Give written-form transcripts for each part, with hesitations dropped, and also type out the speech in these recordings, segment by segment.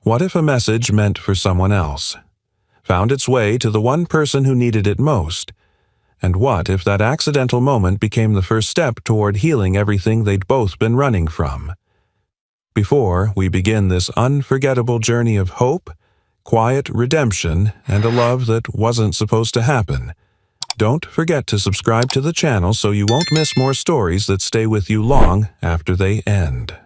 What if a message meant for someone else found its way to the one person who needed it most? And what if that accidental moment became the first step toward healing everything they'd both been running from? Before we begin this unforgettable journey of hope, quiet redemption, and a love that wasn't supposed to happen, don't forget to subscribe to the channel so you won't miss more stories that stay with you long after they end.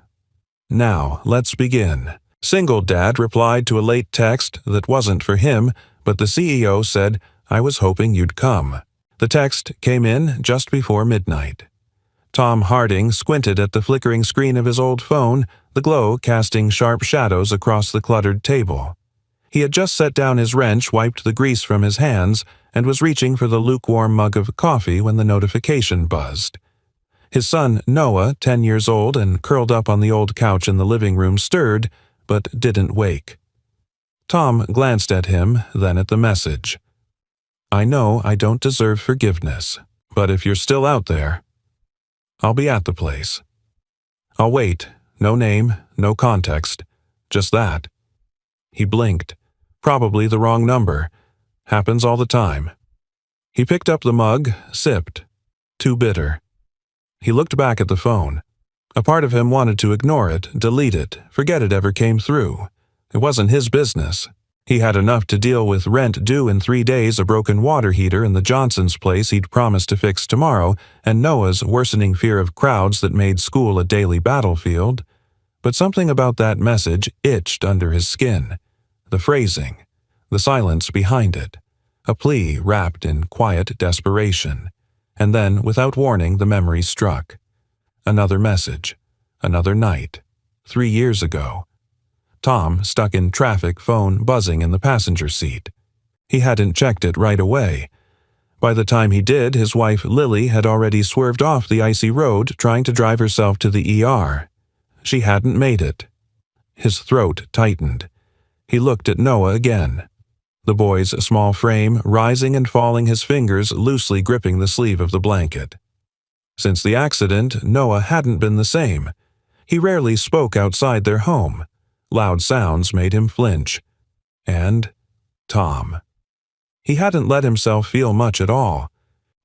Now, let's begin. Single Dad replied to a late text that wasn't for him, but the CEO said, "I was hoping you'd come." The text came in just before midnight. Tom Harding squinted at the flickering screen of his old phone, the glow casting sharp shadows across the cluttered table. He had just set down his wrench, wiped the grease from his hands, and was reaching for the lukewarm mug of coffee when the notification buzzed. His son, Noah, 10 years old and curled up on the old couch in the living room, stirred, but didn't wake. Tom glanced at him, then at the message. "I know I don't deserve forgiveness, but if you're still out there, I'll be at the place. I'll wait, no name, no context, just that." He blinked. Probably the wrong number. Happens all the time. He picked up the mug, sipped. Too bitter. He looked back at the phone. A part of him wanted to ignore it, delete it, forget it ever came through. It wasn't his business. He had enough to deal with rent due in 3 days, a broken water heater in the Johnsons' place he'd promised to fix tomorrow, and Noah's worsening fear of crowds that made school a daily battlefield. But something about that message itched under his skin. The phrasing, the silence behind it, a plea wrapped in quiet desperation. And then, without warning, the memory struck. Another message, another night, 3 years ago. Tom, stuck in traffic, phone buzzing in the passenger seat. He hadn't checked it right away. By the time he did, his wife Lily had already swerved off the icy road, trying to drive herself to the ER. She hadn't made it. His throat tightened. He looked at Noah again. The boy's small frame rising and falling, his fingers loosely gripping the sleeve of the blanket. Since the accident, Noah hadn't been the same. He rarely spoke outside their home. Loud sounds made him flinch. And Tom. He hadn't let himself feel much at all.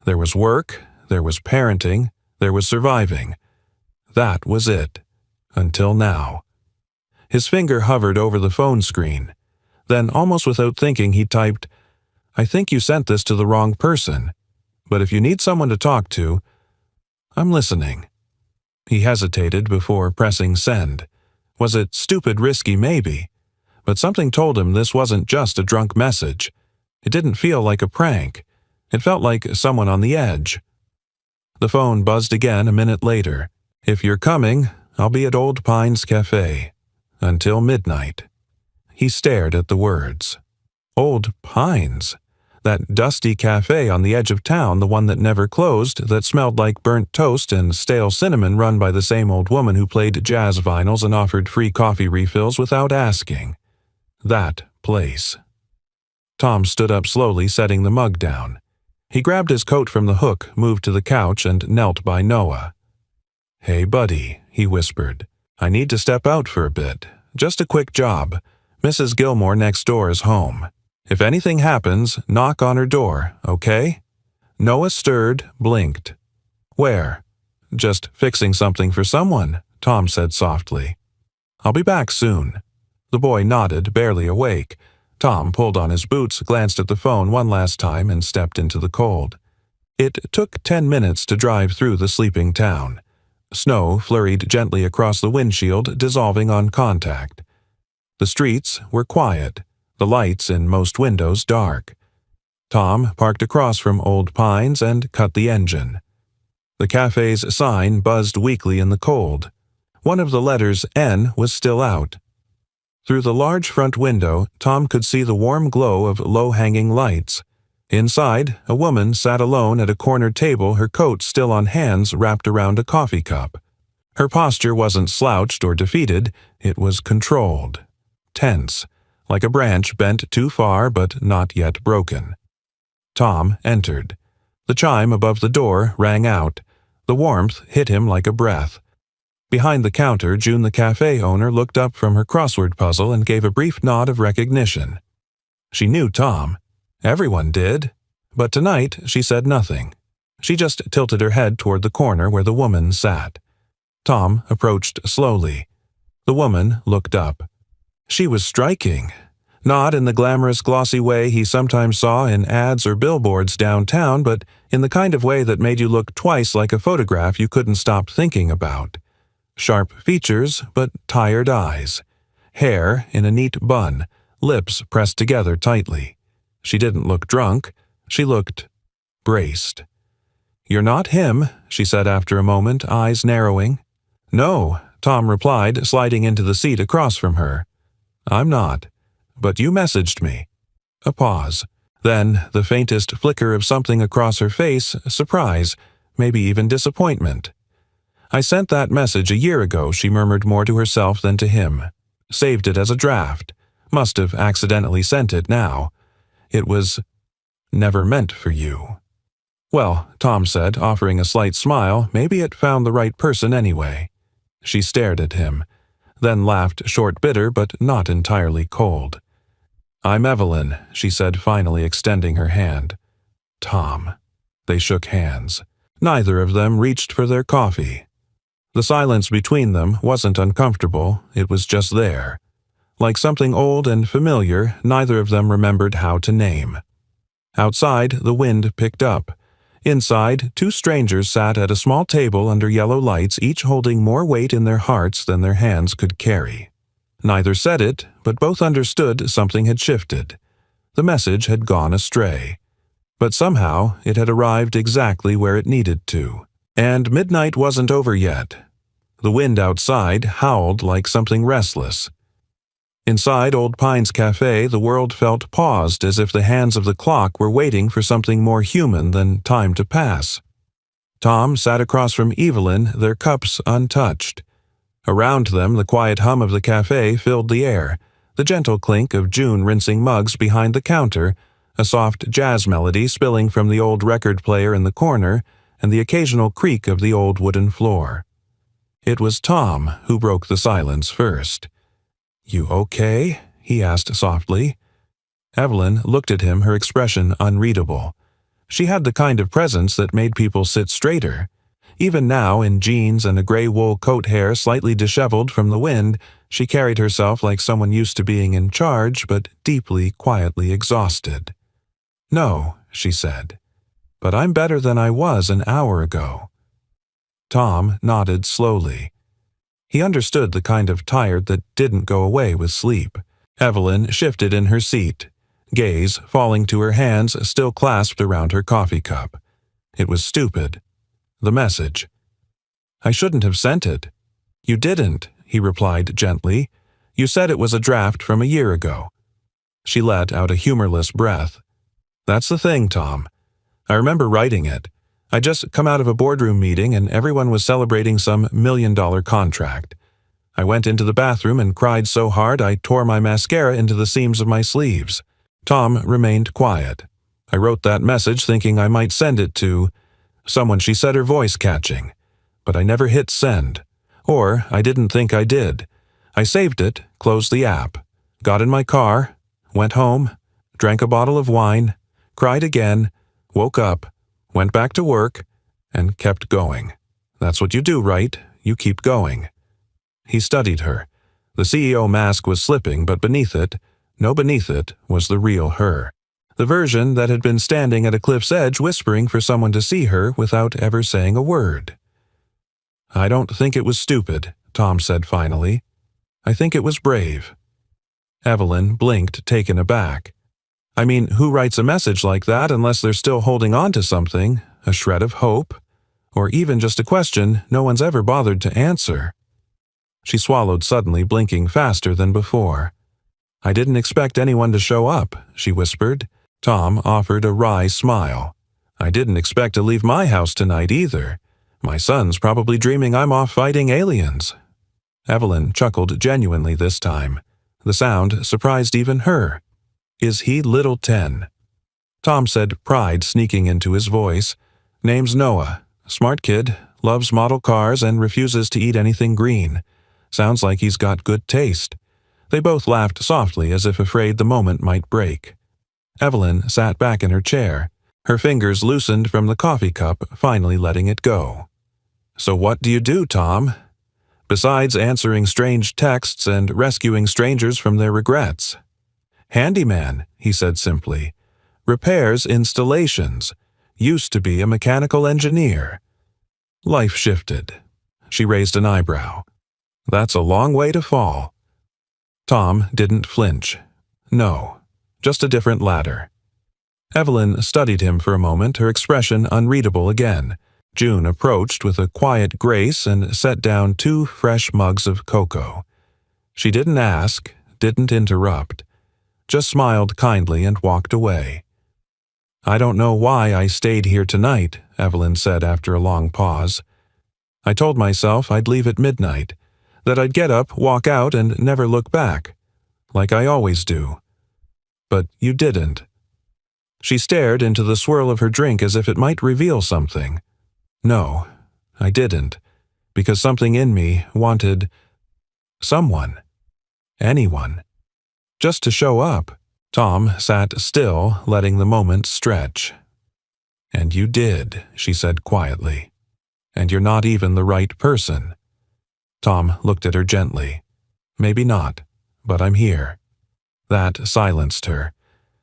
There was work, there was parenting, there was surviving. That was it. Until now. His finger hovered over the phone screen. Then, almost without thinking, he typed, "I think you sent this to the wrong person. But if you need someone to talk to, I'm listening." He hesitated before pressing send. Was it stupid, risky? Maybe. But something told him this wasn't just a drunk message. It didn't feel like a prank. It felt like someone on the edge. The phone buzzed again a minute later. "If you're coming, I'll be at Old Pines Cafe. Until midnight." He stared at the words. Old Pines. That dusty cafe on the edge of town, the one that never closed, that smelled like burnt toast and stale cinnamon, run by the same old woman who played jazz vinyls and offered free coffee refills without asking. That place. Tom stood up slowly, setting the mug down. He grabbed his coat from the hook, moved to the couch, and knelt by Noah. "Hey, buddy," he whispered. "I need to step out for a bit. Just a quick job. Mrs. Gilmore next door is home. If anything happens, knock on her door, okay?" Noah stirred, blinked. "Where?" "Just fixing something for someone," Tom said softly. "I'll be back soon." The boy nodded, barely awake. Tom pulled on his boots, glanced at the phone one last time, and stepped into the cold. It took 10 minutes to drive through the sleeping town. Snow flurried gently across the windshield, dissolving on contact. The streets were quiet, the lights in most windows dark. Tom parked across from Old Pines and cut the engine. The cafe's sign buzzed weakly in the cold. One of the letters N was still out. Through the large front window, Tom could see the warm glow of low-hanging lights. Inside, a woman sat alone at a corner table, her coat still on hands wrapped around a coffee cup. Her posture wasn't slouched or defeated, it was controlled, tense, like a branch bent too far but not yet broken. Tom entered. The chime above the door rang out. The warmth hit him like a breath. Behind the counter, June, the cafe owner, looked up from her crossword puzzle and gave a brief nod of recognition. She knew Tom. Everyone did. But tonight she said nothing. She just tilted her head toward the corner where the woman sat. Tom approached slowly. The woman looked up. She was striking. Not in the glamorous, glossy way he sometimes saw in ads or billboards downtown, but in the kind of way that made you look twice like a photograph you couldn't stop thinking about. Sharp features, but tired eyes. Hair in a neat bun, lips pressed together tightly. She didn't look drunk. She looked braced. "You're not him," she said after a moment, eyes narrowing. "No," Tom replied, sliding into the seat across from her. "I'm not. But you messaged me." A pause. Then the faintest flicker of something across her face, surprise, maybe even disappointment. "I sent that message a year ago," she murmured, more to herself than to him. "Saved it as a draft. Must have accidentally sent it now. It was never meant for you." "Well," Tom said, offering a slight smile, "maybe it found the right person anyway." She stared at him, then laughed, short, bitter, but not entirely cold. "I'm Evelyn," she said, finally extending her hand. "Tom." They shook hands. Neither of them reached for their coffee. The silence between them wasn't uncomfortable, it was just there. Like something old and familiar, neither of them remembered how to name. Outside, the wind picked up. Inside, two strangers sat at a small table under yellow lights, each holding more weight in their hearts than their hands could carry. Neither said it, but both understood something had shifted. The message had gone astray. But somehow it had arrived exactly where it needed to. And midnight wasn't over yet. The wind outside howled like something restless. Inside Old Pine's cafe, the world felt paused, as if the hands of the clock were waiting for something more human than time to pass. Tom sat across from Evelyn, their cups untouched. Around them, the quiet hum of the cafe filled the air, the gentle clink of June rinsing mugs behind the counter, a soft jazz melody spilling from the old record player in the corner, and the occasional creak of the old wooden floor. It was Tom who broke the silence first. "You okay?" he asked softly. Evelyn looked at him, her expression unreadable. She had the kind of presence that made people sit straighter. Even now, in jeans and a gray wool coat, hair slightly disheveled from the wind, she carried herself like someone used to being in charge, but deeply, quietly exhausted. "No," she said, "but I'm better than I was an hour ago." Tom nodded slowly. He understood the kind of tired that didn't go away with sleep. Evelyn shifted in her seat, gaze falling to her hands still clasped around her coffee cup. It was stupid. The message. "I shouldn't have sent it." "You didn't," he replied gently. "You said it was a draft from a year ago." She let out a humorless breath. "That's the thing, Tom. I remember writing it. I'd just come out of a boardroom meeting and everyone was celebrating some $1 million contract. I went into the bathroom and cried so hard I tore my mascara into the seams of my sleeves." Tom remained quiet. "I wrote that message thinking I might send it to someone," she said, her voice catching. "But I never hit send. Or I didn't think I did. I saved it, closed the app, got in my car, went home, drank a bottle of wine, cried again, woke up, went back to work, and kept going. That's what you do, right? You keep going." He studied her. The CEO mask was slipping, but beneath it, was the real her. The version that had been standing at a cliff's edge whispering for someone to see her without ever saying a word. "I don't think it was stupid," Tom said finally. "I think it was brave." Evelyn blinked, taken aback. "I mean, who writes a message like that unless they're still holding on to something, a shred of hope? Or even just a question no one's ever bothered to answer?" She swallowed suddenly, blinking faster than before. "I didn't expect anyone to show up," she whispered. Tom offered a wry smile. "I didn't expect to leave my house tonight either. My son's probably dreaming I'm off fighting aliens." Evelyn chuckled genuinely this time. The sound surprised even her. "Is he little 10? Tom said, pride sneaking into his voice. "Name's Noah. Smart kid, loves model cars and refuses to eat anything green. Sounds like he's got good taste." They both laughed softly as if afraid the moment might break. Evelyn sat back in her chair. Her fingers loosened from the coffee cup, finally letting it go. "So what do you do, Tom? Besides answering strange texts and rescuing strangers from their regrets?" "Handyman," he said simply. "Repairs installations. Used to be a mechanical engineer." Life shifted. She raised an eyebrow. "That's a long way to fall." Tom didn't flinch. No, just a different ladder. Evelyn studied him for a moment, her expression unreadable again. June approached with a quiet grace and set down 2 fresh mugs of cocoa. She didn't ask, didn't interrupt, just smiled kindly and walked away. "I don't know why I stayed here tonight," Evelyn said after a long pause. "I told myself I'd leave at midnight, that I'd get up, walk out, and never look back, like I always do. But you didn't." She stared into the swirl of her drink as if it might reveal something. "No, I didn't, because something in me wanted someone, anyone, just to show up." Tom sat still, letting the moment stretch. "And you did," she said quietly. "And you're not even the right person." Tom looked at her gently. "Maybe not, but I'm here." That silenced her.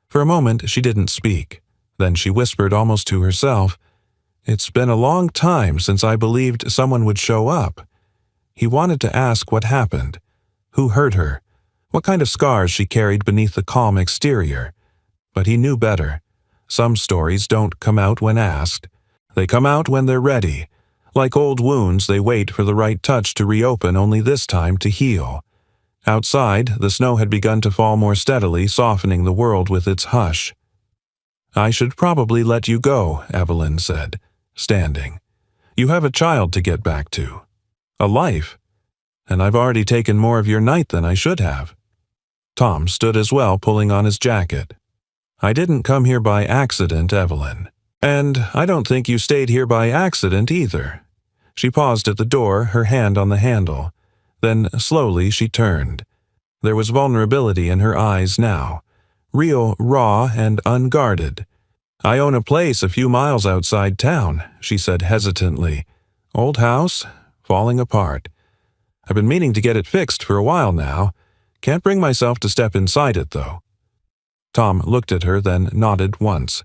For a moment she didn't speak. Then she whispered almost to herself, "It's been a long time since I believed someone would show up." He wanted to ask what happened. Who hurt her? What kind of scars she carried beneath the calm exterior? But he knew better. Some stories don't come out when asked. They come out when they're ready. Like old wounds, they wait for the right touch to reopen, only this time to heal. Outside, the snow had begun to fall more steadily, softening the world with its hush. "I should probably let you go," Evelyn said, standing. "You have a child to get back to. A life. And I've already taken more of your night than I should have." Tom stood as well, pulling on his jacket. "I didn't come here by accident, Evelyn. And I don't think you stayed here by accident either." She paused at the door, her hand on the handle. Then slowly she turned. There was vulnerability in her eyes now. Real, raw, and unguarded. "I own a place a few miles outside town," she said hesitantly. "Old house, falling apart. I've been meaning to get it fixed for a while now. Can't bring myself to step inside it, though." Tom looked at her, then nodded once.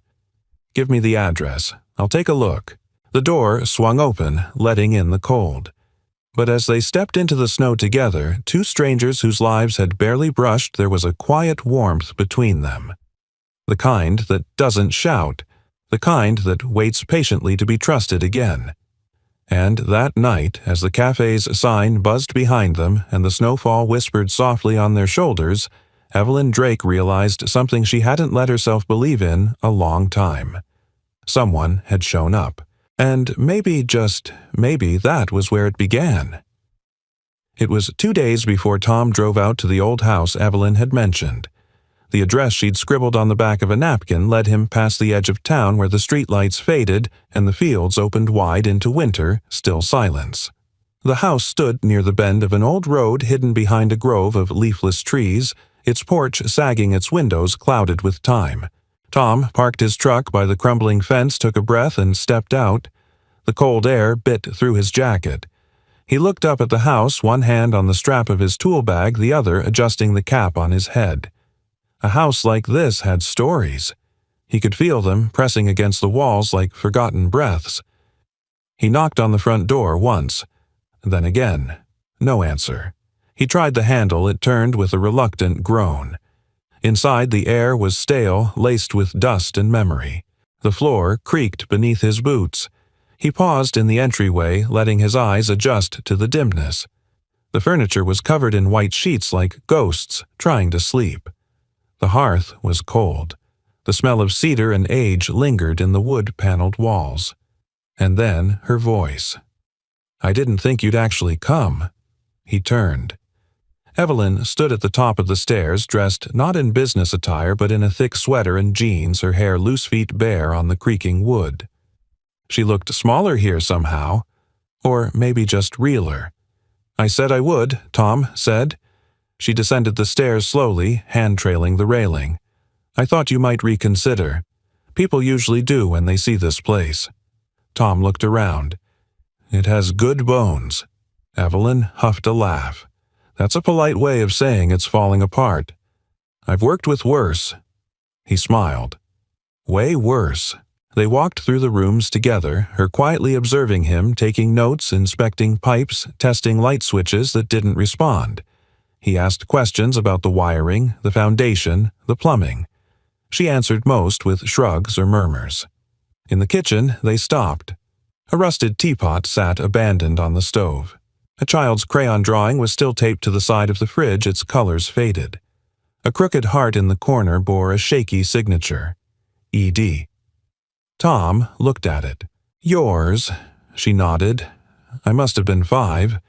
"Give me the address. I'll take a look." The door swung open, letting in the cold. But as they stepped into the snow together, 2 strangers whose lives had barely brushed, there was a quiet warmth between them. The kind that doesn't shout, the kind that waits patiently to be trusted again. And that night, as the cafe's sign buzzed behind them and the snowfall whispered softly on their shoulders, Evelyn Drake realized something she hadn't let herself believe in a long time. Someone had shown up. And maybe, just maybe, that was where it began. It was 2 days before Tom drove out to the old house Evelyn had mentioned. The address she'd scribbled on the back of a napkin led him past the edge of town where the streetlights faded and the fields opened wide into winter, still silence. The house stood near the bend of an old road hidden behind a grove of leafless trees, its porch sagging, its windows clouded with time. Tom parked his truck by the crumbling fence, took a breath, and stepped out. The cold air bit through his jacket. He looked up at the house, one hand on the strap of his tool bag, the other adjusting the cap on his head. A house like this had stories. He could feel them pressing against the walls like forgotten breaths. He knocked on the front door once, then again. No answer. He tried the handle. It turned with a reluctant groan. Inside, the air was stale, laced with dust and memory. The floor creaked beneath his boots. He paused in the entryway, letting his eyes adjust to the dimness. The furniture was covered in white sheets like ghosts trying to sleep. The hearth was cold. The smell of cedar and age lingered in the wood-paneled walls. And then her voice. "I didn't think you'd actually come." He turned. Evelyn stood at the top of the stairs, dressed not in business attire but in a thick sweater and jeans, her hair loose feet bare on the creaking wood. She looked smaller here somehow. Or maybe just realer. "I said I would," Tom said. She descended the stairs slowly, hand trailing the railing. "I thought you might reconsider. People usually do when they see this place." Tom looked around. "It has good bones." Evelyn huffed a laugh. "That's a polite way of saying it's falling apart. I've worked with worse." He smiled. "Way worse." They walked through the rooms together, her quietly observing him, taking notes, inspecting pipes, testing light switches that didn't respond. He asked questions about the wiring, the foundation, the plumbing. She answered most with shrugs or murmurs. In the kitchen, they stopped. A rusted teapot sat abandoned on the stove. A child's crayon drawing was still taped to the side of the fridge, its colors faded. A crooked heart in the corner bore a shaky signature. E.D. Tom looked at it. "Yours," she nodded. "I must have been 5.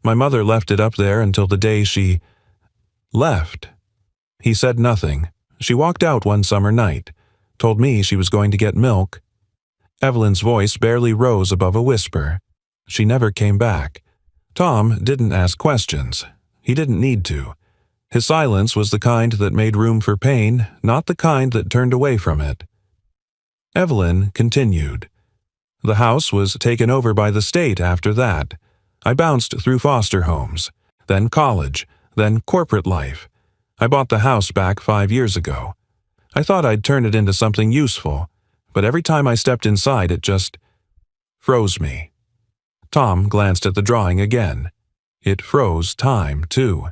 My mother left it up there until the day she left." He said nothing. "She walked out one summer night. Told me she was going to get milk." Evelyn's voice barely rose above a whisper. "She never came back." Tom didn't ask questions. He didn't need to. His silence was the kind that made room for pain, not the kind that turned away from it. Evelyn continued. "The house was taken over by the state after that. I bounced through foster homes, then college, then corporate life. I bought the house back 5 years ago. I thought I'd turn it into something useful, but every time I stepped inside it just froze me." Tom glanced at the drawing again. It froze time, too.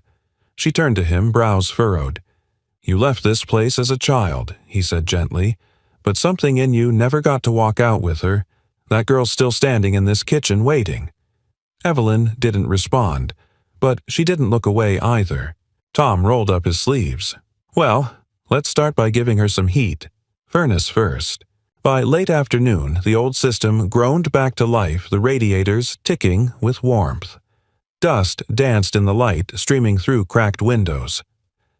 She turned to him, brows furrowed. "You left this place as a child," he said gently, "but something in you never got to walk out with her. That girl's still standing in this kitchen waiting." Evelyn didn't respond, but she didn't look away either. Tom rolled up his sleeves. "Well, let's start by giving her some heat. Furnace first." By late afternoon, the old system groaned back to life, the radiators ticking with warmth. Dust danced in the light, streaming through cracked windows.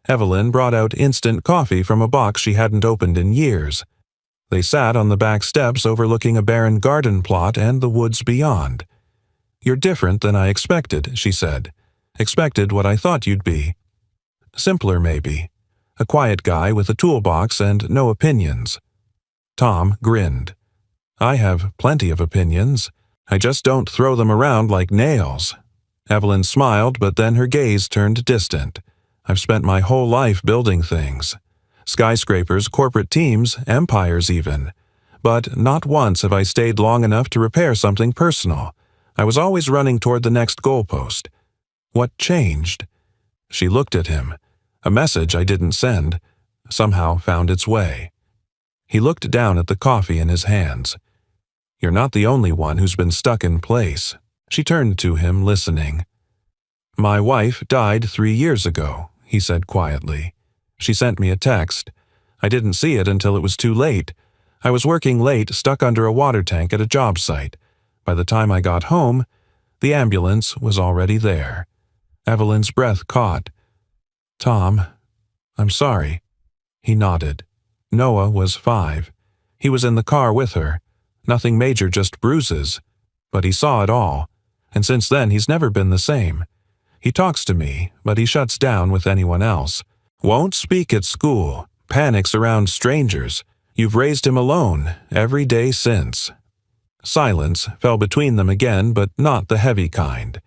Evelyn brought out instant coffee from a box she hadn't opened in years. They sat on the back steps overlooking a barren garden plot and the woods beyond. "You're different than I expected," she said. "Expected what I thought you'd be. Simpler, maybe. A quiet guy with a toolbox and no opinions." Tom grinned. "I have plenty of opinions. I just don't throw them around like nails." Evelyn smiled, but then her gaze turned distant. "I've spent my whole life building things. Skyscrapers, corporate teams, empires even. But not once have I stayed long enough to repair something personal. I was always running toward the next goalpost. What changed?" She looked at him. A message I didn't send somehow found its way. He looked down at the coffee in his hands. "You're not the only one who's been stuck in place." She turned to him, listening. "My wife died 3 years ago," he said quietly. "She sent me a text. I didn't see it until it was too late. I was working late, stuck under a water tank at a job site. By the time I got home, the ambulance was already there." Evelyn's breath caught. "Tom, I'm sorry." He nodded. Noah was 5. He was in the car with her. Nothing major, just bruises. But he saw it all. And since then, he's never been the same. He talks to me, but he shuts down with anyone else. Won't speak at school. Panics around strangers. You've raised him alone, every day since. Silence fell between them again, but not the heavy kind.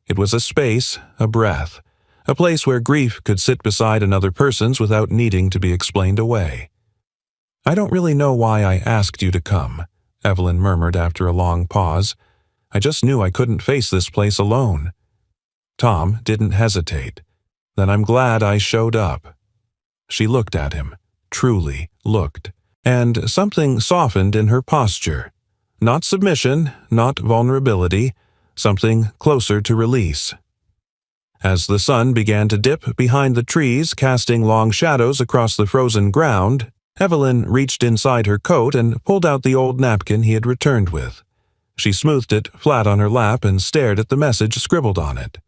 It was a space, a breath. A place where grief could sit beside another person's without needing to be explained away. "I don't really know why I asked you to come," Evelyn murmured after a long pause. "I just knew I couldn't face this place alone." Tom didn't hesitate. "Then I'm glad I showed up." She looked at him, truly looked, and something softened in her posture. Not submission, not vulnerability, something closer to release. As the sun began to dip behind the trees, casting long shadows across the frozen ground, Evelyn reached inside her coat and pulled out the old napkin he had returned with. She smoothed it flat on her lap and stared at the message scribbled on it.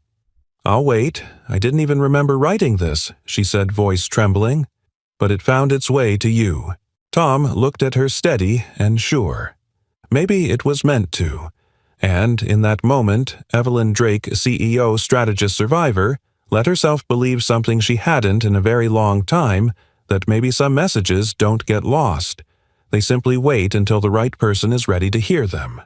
"I'll wait. I didn't even remember writing this," she said, voice trembling. "But it found its way to you." Tom looked at her steady and sure. Maybe it was meant to. And in that moment, Evelyn Drake, CEO strategist survivor, let herself believe something she hadn't in a very long time, that maybe some messages don't get lost. They simply wait until the right person is ready to hear them.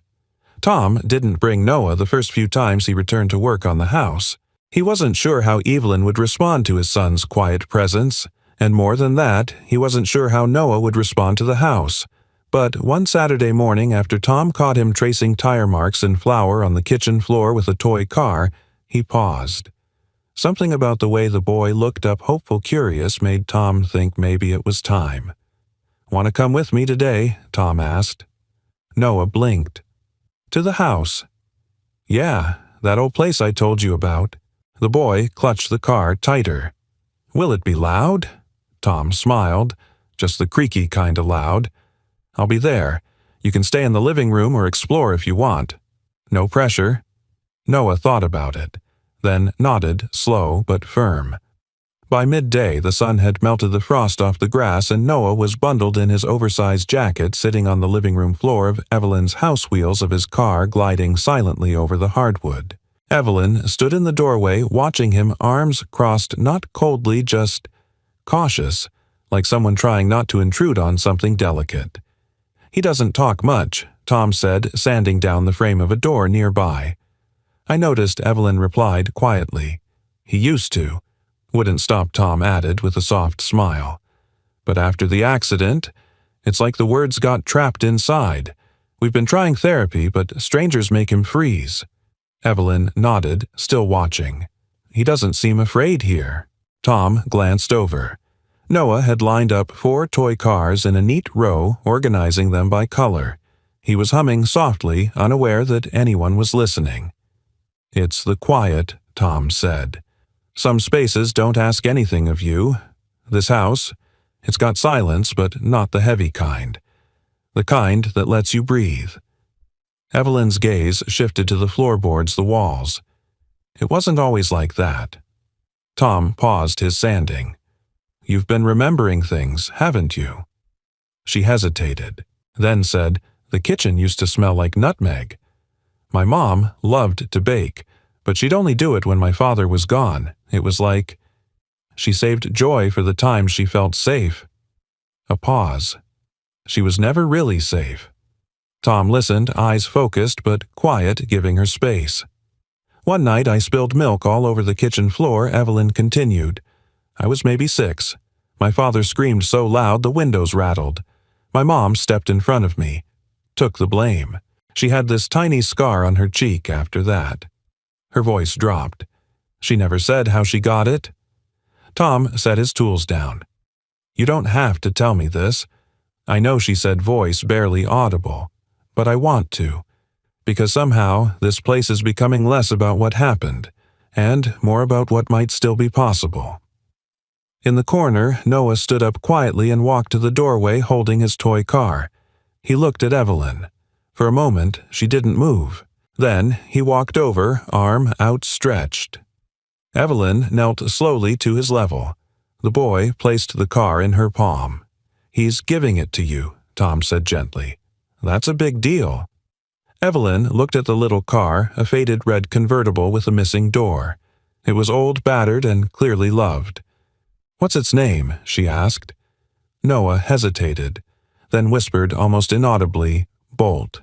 Tom didn't bring Noah the first few times he returned to work on the house. He wasn't sure how Evelyn would respond to his son's quiet presence, and more than that, he wasn't sure how Noah would respond to the house. But one Saturday morning after Tom caught him tracing tire marks in flour on the kitchen floor with a toy car, he paused. Something about the way the boy looked up hopeful curious made Tom think maybe it was time. "Want to come with me today?" Tom asked. Noah blinked. "To the house?" "Yeah, that old place I told you about." The boy clutched the car tighter. "Will it be loud?" Tom smiled, just the creaky kind of loud. "I'll be there. You can stay in the living room or explore if you want. No pressure." Noah thought about it, then nodded, slow but firm. By midday, the sun had melted the frost off the grass and Noah was bundled in his oversized jacket sitting on the living room floor of Evelyn's house wheels of his car gliding silently over the hardwood. Evelyn stood in the doorway watching him, arms crossed, not coldly, just cautious, like someone trying not to intrude on something delicate. "He doesn't talk much," Tom said, sanding down the frame of a door nearby. "I noticed," Evelyn replied quietly. "He used to." Wouldn't stop, Tom added with a soft smile. "But after the accident, it's like the words got trapped inside. We've been trying therapy, but strangers make him freeze." Evelyn nodded, still watching. "He doesn't seem afraid here." Tom glanced over. Noah had lined up 4 toy cars in a neat row, organizing them by color. He was humming softly, unaware that anyone was listening. "It's the quiet," Tom said. "Some spaces don't ask anything of you. This house, it's got silence, but not the heavy kind. The kind that lets you breathe." Evelyn's gaze shifted to the floorboards, the walls. "It wasn't always like that." Tom paused his sanding. "You've been remembering things, haven't you?" She hesitated, then said, "The kitchen used to smell like nutmeg. My mom loved to bake, but she'd only do it when my father was gone. It was like she saved joy for the times she felt safe." A pause. She was never really safe. Tom listened, eyes focused but quiet, giving her space. "One night I spilled milk all over the kitchen floor," Evelyn continued. "I was maybe 6. My father screamed so loud the windows rattled. My mom stepped in front of me, took the blame. She had this tiny scar on her cheek after that." Her voice dropped. "She never said how she got it?" Tom set his tools down. "You don't have to tell me this. I know," she said, voice barely audible. "But I want to. Because somehow this place is becoming less about what happened, and more about what might still be possible." In the corner, Noah stood up quietly and walked to the doorway holding his toy car. He looked at Evelyn. For a moment, she didn't move. Then he walked over, arm outstretched. Evelyn knelt slowly to his level. The boy placed the car in her palm. "He's giving it to you," Tom said gently. "That's a big deal." Evelyn looked at the little car, a faded red convertible with a missing door. It was old, battered, and clearly loved. "What's its name?" she asked. Noah hesitated, then whispered almost inaudibly, "Bolt."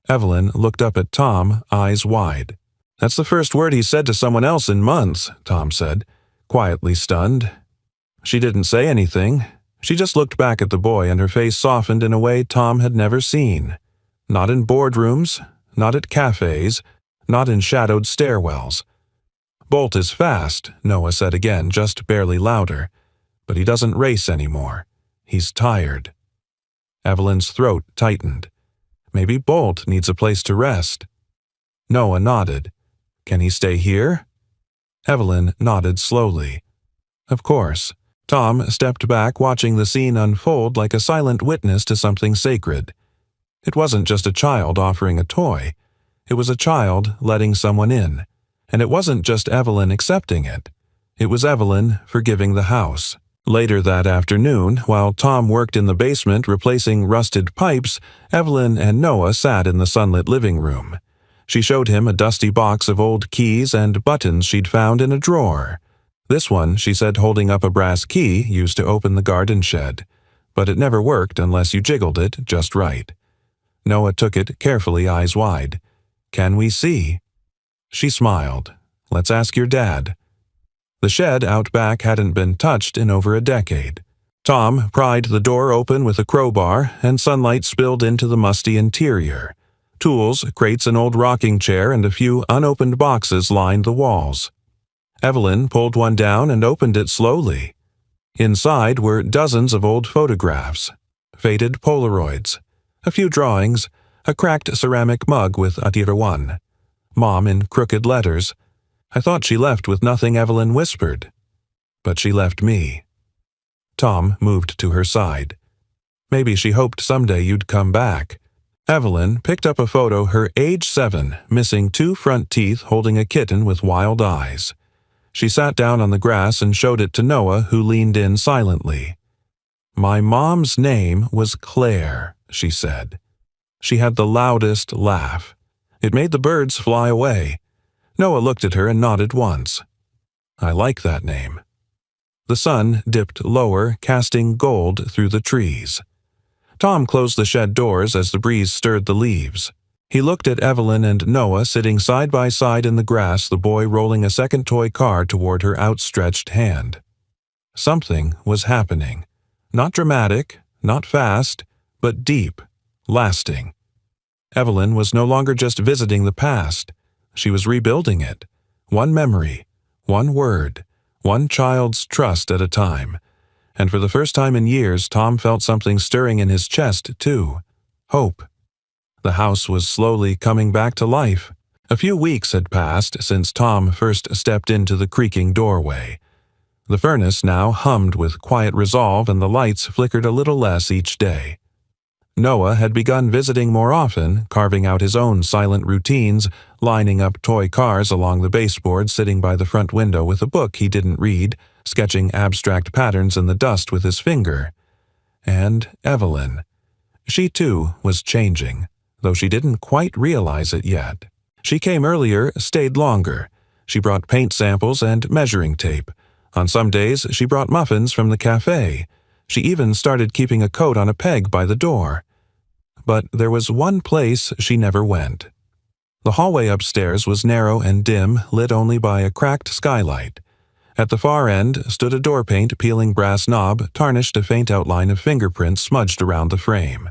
Evelyn looked up at Tom, eyes wide. "That's the first word he said to someone else in months," Tom said, quietly stunned. She didn't say anything. She just looked back at the boy and her face softened in a way Tom had never seen. Not in boardrooms, not at cafes, not in shadowed stairwells. "Bolt is fast," Noah said again, just barely louder. "But he doesn't race anymore. He's tired." Evelyn's throat tightened. Maybe Bolt needs a place to rest. Noah nodded. "Can he stay here?" Evelyn nodded slowly. "Of course." Tom stepped back, watching the scene unfold like a silent witness to something sacred. It wasn't just a child offering a toy. It was a child letting someone in. And it wasn't just Evelyn accepting it. It was Evelyn forgiving the house. Later that afternoon, while Tom worked in the basement replacing rusted pipes, Evelyn and Noah sat in the sunlit living room. She showed him a dusty box of old keys and buttons she'd found in a drawer. This one, she said, holding up a brass key used to open the garden shed, but it never worked unless you jiggled it just right. Noah took it carefully, eyes wide. "Can we see?" She smiled. "Let's ask your dad." The shed out back hadn't been touched in over a decade. Tom pried the door open with a crowbar, and sunlight spilled into the musty interior. Tools, crates, an old rocking chair, and a few unopened boxes lined the walls. Evelyn pulled one down and opened it slowly. Inside were dozens of old photographs, faded Polaroids, a few drawings, a cracked ceramic mug with Atira 1. Mom in crooked letters. "I thought she left with nothing," Evelyn whispered. "But she left me." Tom moved to her side. "Maybe she hoped someday you'd come back." Evelyn picked up a photo, her age 7, missing 2 front teeth, holding a kitten with wild eyes. She sat down on the grass and showed it to Noah, who leaned in silently. "My mom's name was Claire," she said. She had the loudest laugh. It made the birds fly away. Noah looked at her and nodded once. "I like that name." The sun dipped lower, casting gold through the trees. Tom closed the shed doors as the breeze stirred the leaves. He looked at Evelyn and Noah sitting side by side in the grass, the boy rolling a second toy car toward her outstretched hand. Something was happening. Not dramatic, not fast, but deep, lasting. Evelyn was no longer just visiting the past. She was rebuilding it. One memory, one word, one child's trust at a time. And for the first time in years, Tom felt something stirring in his chest, too. Hope. The house was slowly coming back to life. A few weeks had passed since Tom first stepped into the creaking doorway. The furnace now hummed with quiet resolve, and the lights flickered a little less each day. Noah had begun visiting more often, carving out his own silent routines, lining up toy cars along the baseboard, sitting by the front window with a book he didn't read, sketching abstract patterns in the dust with his finger. And Evelyn. She, too, was changing, though she didn't quite realize it yet. She came earlier, stayed longer. She brought paint samples and measuring tape. On some days, she brought muffins from the cafe. She even started keeping a coat on a peg by the door. But there was one place she never went. The hallway upstairs was narrow and dim, lit only by a cracked skylight. At the far end stood a door-paint peeling brass knob, tarnished, a faint outline of fingerprints smudged around the frame.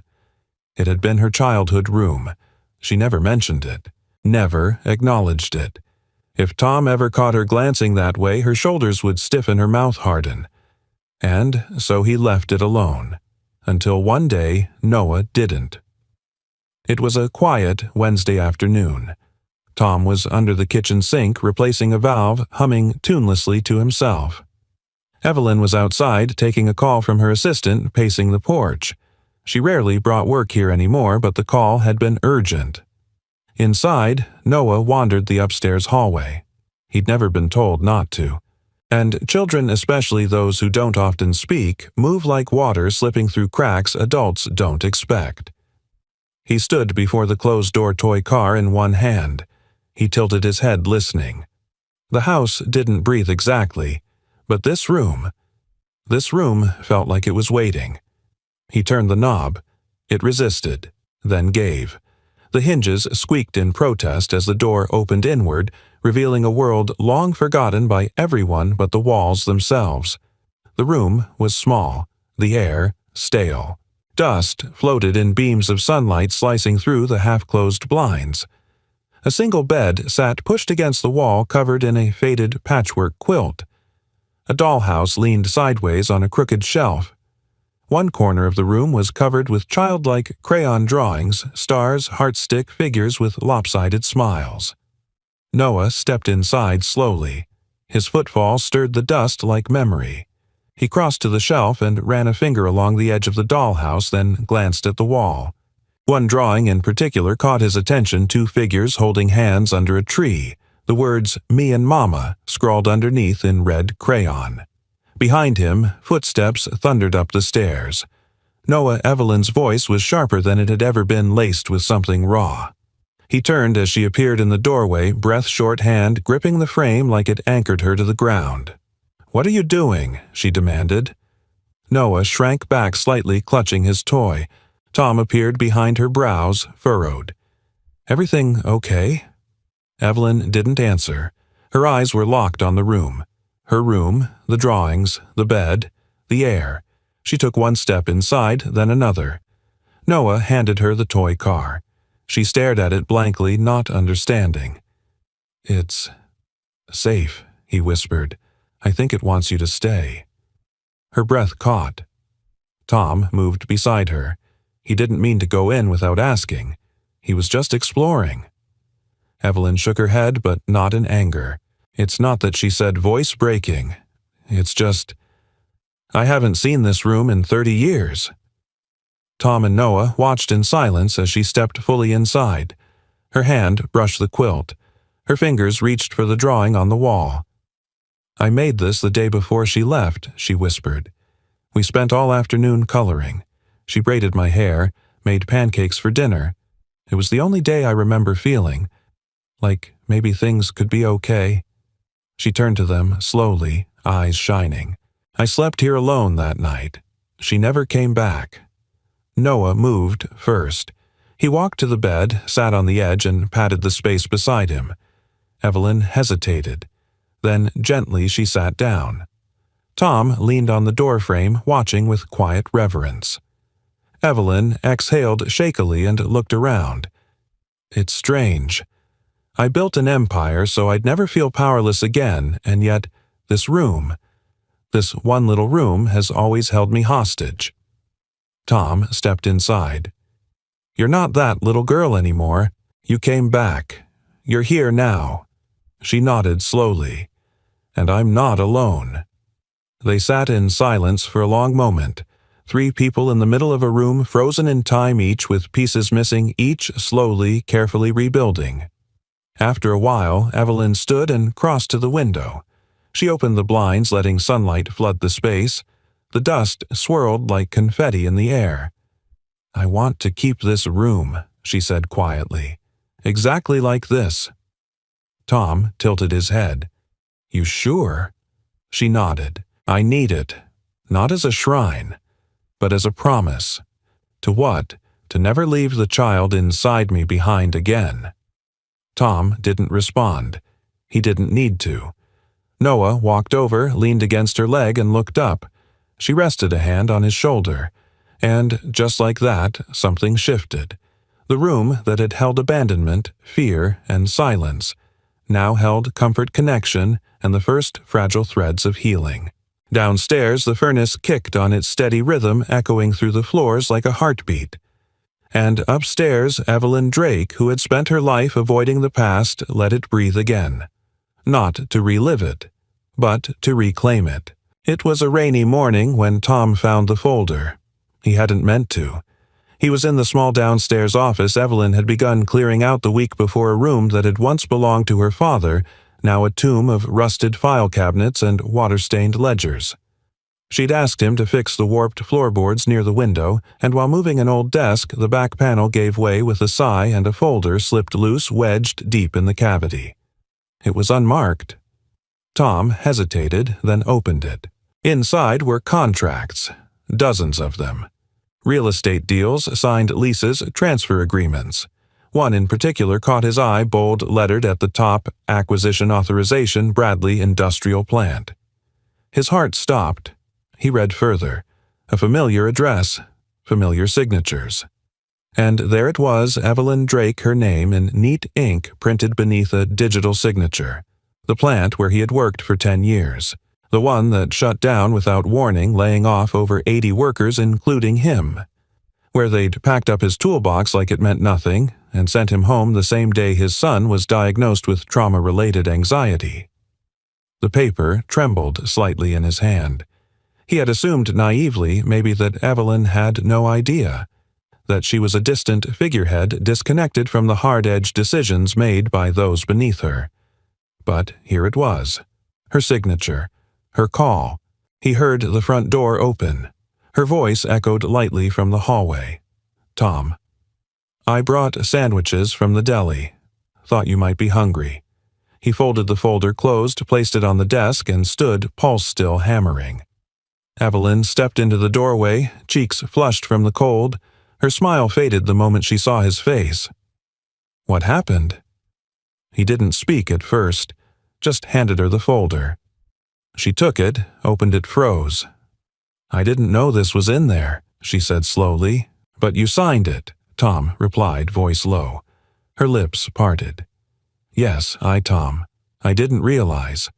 It had been her childhood room. She never mentioned it, never acknowledged it. If Tom ever caught her glancing that way, her shoulders would stiffen, her mouth harden. And so he left it alone, until one day Noah didn't. It was a quiet Wednesday afternoon. Tom was under the kitchen sink, replacing a valve, humming tunelessly to himself. Evelyn was outside, taking a call from her assistant, pacing the porch. She rarely brought work here anymore, but the call had been urgent. Inside, Noah wandered the upstairs hallway. He'd never been told not to. And children, especially those who don't often speak, move like water slipping through cracks adults don't expect. He stood before the closed-door toy car in one hand. He tilted his head, listening. The house didn't breathe exactly, but this room felt like it was waiting. He turned the knob. It resisted, then gave. The hinges squeaked in protest as the door opened inward, revealing a world long forgotten by everyone but the walls themselves. The room was small, the air stale. Dust floated in beams of sunlight slicing through the half-closed blinds. A single bed sat pushed against the wall, covered in a faded patchwork quilt. A dollhouse leaned sideways on a crooked shelf. One corner of the room was covered with childlike crayon drawings, stars, heartstick figures with lopsided smiles. Noah stepped inside slowly. His footfall stirred the dust like memory. He crossed to the shelf and ran a finger along the edge of the dollhouse, then glanced at the wall. One drawing in particular caught his attention, 2 figures holding hands under a tree, the words "Me and Mama" scrawled underneath in red crayon. Behind him, footsteps thundered up the stairs. Noah Evelyn's voice was sharper than it had ever been, laced with something raw. He turned as she appeared in the doorway, breath-short hand gripping the frame like it anchored her to the ground. "What are you doing?" she demanded. Noah shrank back slightly, clutching his toy. Tom appeared behind her brows, furrowed. "Everything okay?" Evelyn didn't answer. Her eyes were locked on the room. Her room, the drawings, the bed, the air. She took one step inside, then another. Noah handed her the toy car. She stared at it blankly, not understanding. "It's safe," he whispered. "I think it wants you to stay." Her breath caught. Tom moved beside her. He didn't mean to go in without asking. He was just exploring. Evelyn shook her head, but not in anger. "It's not that," she said, voice breaking. "It's just, I haven't seen this room in 30 years. Tom and Noah watched in silence as she stepped fully inside. Her hand brushed the quilt. Her fingers reached for the drawing on the wall. "I made this the day before she left," she whispered. "We spent all afternoon coloring. She braided my hair, made pancakes for dinner. It was the only day I remember feeling like maybe things could be okay." She turned to them, slowly, eyes shining. "I slept here alone that night. She never came back." Noah moved first. He walked to the bed, sat on the edge, and patted the space beside him. Evelyn hesitated. Then, gently, she sat down. Tom leaned on the doorframe, watching with quiet reverence. Evelyn exhaled shakily and looked around. "It's strange. I built an empire so I'd never feel powerless again, and yet this room, this one little room, has always held me hostage." Tom stepped inside. "You're not that little girl anymore. You came back. You're here now." She nodded slowly. "And I'm not alone." They sat in silence for a long moment, 3 people in the middle of a room frozen in time, each with pieces missing, each slowly, carefully rebuilding. After a while, Evelyn stood and crossed to the window. She opened the blinds, letting sunlight flood the space. The dust swirled like confetti in the air. "I want to keep this room," she said quietly. "Exactly like this." Tom tilted his head. "You sure?" She nodded. "I need it. Not as a shrine, but as a promise." "To what?" "To never leave the child inside me behind again." Tom didn't respond. He didn't need to. Noah walked over, leaned against her leg, and looked up. She rested a hand on his shoulder. And, just like that, something shifted. The room that had held abandonment, fear, and silence now held comfort, connection, and the first fragile threads of healing. Downstairs, the furnace kicked on its steady rhythm, echoing through the floors like a heartbeat. And upstairs, Evelyn Drake, who had spent her life avoiding the past, let it breathe again. Not to relive it, but to reclaim it. It was a rainy morning when Tom found the folder. He hadn't meant to. He was in the small downstairs office Evelyn had begun clearing out the week before, a room that had once belonged to her father, now a tomb of rusted file cabinets and water-stained ledgers. She'd asked him to fix the warped floorboards near the window, and while moving an old desk, the back panel gave way with a sigh and a folder slipped loose, wedged deep in the cavity. It was unmarked. Tom hesitated, then opened it. Inside were contracts, dozens of them. Real estate deals, signed leases, transfer agreements. One in particular caught his eye, bold lettered at the top, Acquisition Authorization, Bradley Industrial Plant. His heart stopped. He read further. A familiar address, familiar signatures. And there it was, Evelyn Drake, her name in neat ink printed beneath a digital signature. The plant where he had worked for 10 years. The one that shut down without warning, laying off over 80 workers, including him. Where they'd packed up his toolbox like it meant nothing, and sent him home the same day his son was diagnosed with trauma-related anxiety. The paper trembled slightly in his hand. He had assumed naively, maybe, that Evelyn had no idea, that she was a distant figurehead disconnected from the hard-edged decisions made by those beneath her. But here it was. Her signature. Her call. He heard the front door open. Her voice echoed lightly from the hallway. "Tom." "I brought sandwiches from the deli. Thought you might be hungry." He folded the folder closed, placed it on the desk, and stood, pulse still hammering. Evelyn stepped into the doorway, cheeks flushed from the cold. Her smile faded the moment she saw his face. "What happened?" He didn't speak at first, just handed her the folder. She took it, opened it, froze. "I didn't know this was in there," she said slowly. "But you signed it," Tom replied, voice low. Her lips parted. "Yes, Tom. I didn't realize."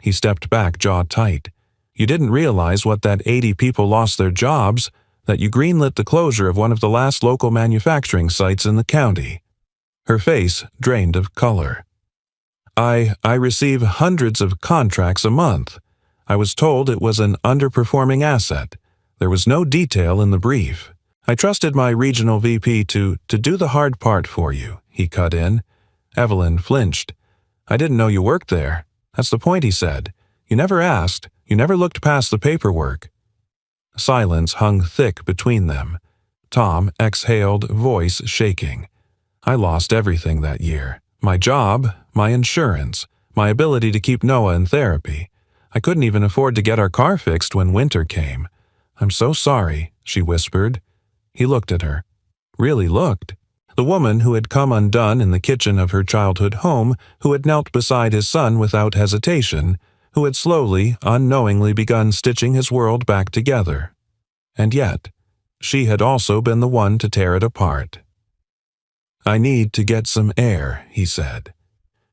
He stepped back, jaw tight. "You didn't realize what that 80 people lost their jobs, that you greenlit the closure of one of the last local manufacturing sites in the county." Her face drained of color. I receive hundreds of contracts a month. I was told it was an underperforming asset. There was no detail in the brief. I trusted my regional VP to do the hard part for you," he cut in. Evelyn flinched. "I didn't know you worked there. That's the point," he said. "You never asked. You never looked past the paperwork." Silence hung thick between them. Tom exhaled, voice shaking. "I lost everything that year. My job, my insurance, my ability to keep Noah in therapy. I couldn't even afford to get our car fixed when winter came. I'm so sorry," she whispered. He looked at her. Really looked. The woman who had come undone in the kitchen of her childhood home, who had knelt beside his son without hesitation, who had slowly, unknowingly begun stitching his world back together. And yet, she had also been the one to tear it apart. "I need to get some air," he said.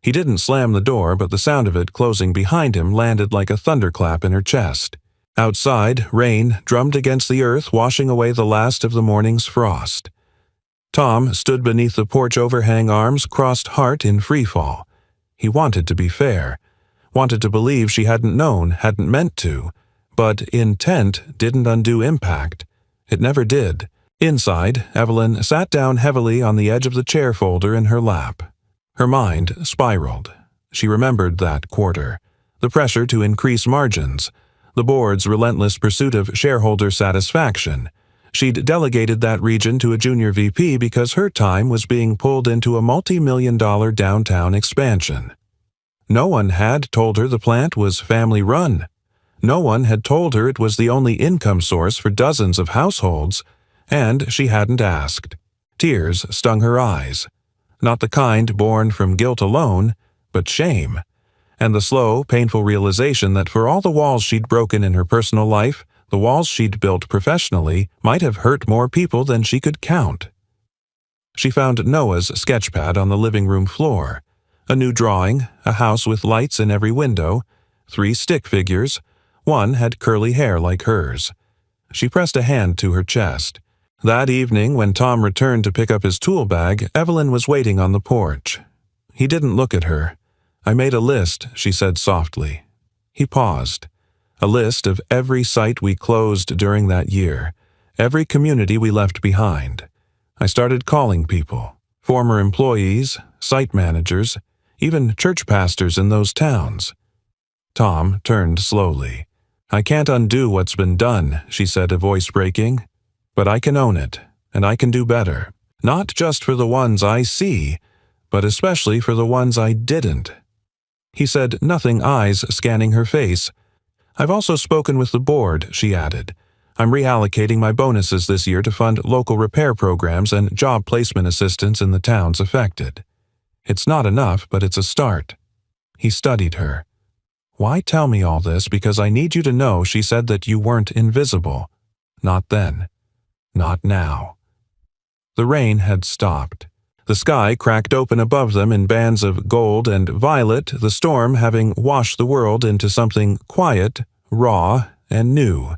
He didn't slam the door, but the sound of it closing behind him landed like a thunderclap in her chest. Outside, rain drummed against the earth, washing away the last of the morning's frost. Tom stood beneath the porch overhang, arms crossed, heart in freefall. He wanted to be fair, wanted to believe she hadn't known, hadn't meant to, but intent didn't undo impact. It never did. Inside, Evelyn sat down heavily on the edge of the chair folder in her lap. Her mind spiraled. She remembered that quarter, the pressure to increase margins, the board's relentless pursuit of shareholder satisfaction. She'd delegated that region to a junior VP because her time was being pulled into a multi-million-dollar downtown expansion. No one had told her the plant was family-run. No one had told her it was the only income source for dozens of households, and she hadn't asked. Tears stung her eyes. Not the kind born from guilt alone, but shame. And the slow, painful realization that for all the walls she'd broken in her personal life, the walls she'd built professionally might have hurt more people than she could count. She found Noah's sketchpad on the living room floor. A new drawing, a house with lights in every window, 3 stick figures. One had curly hair like hers. She pressed a hand to her chest. That evening, when Tom returned to pick up his tool bag, Evelyn was waiting on the porch. He didn't look at her. "I made a list," she said softly. He paused. "A list of every site we closed during that year, every community we left behind. I started calling people, former employees, site managers, even church pastors in those towns." Tom turned slowly. "I can't undo what's been done," she said, a voice breaking. "But I can own it, and I can do better. Not just for the ones I see, but especially for the ones I didn't." He said nothing, eyes scanning her face. "I've also spoken with the board," she added. "I'm reallocating my bonuses this year to fund local repair programs and job placement assistance in the towns affected. It's not enough, but it's a start." He studied her. "Why tell me all this? Because I need you to know," she said, "that you weren't invisible. Not then. Not now." The rain had stopped. The sky cracked open above them in bands of gold and violet, the storm having washed the world into something quiet, raw, and new.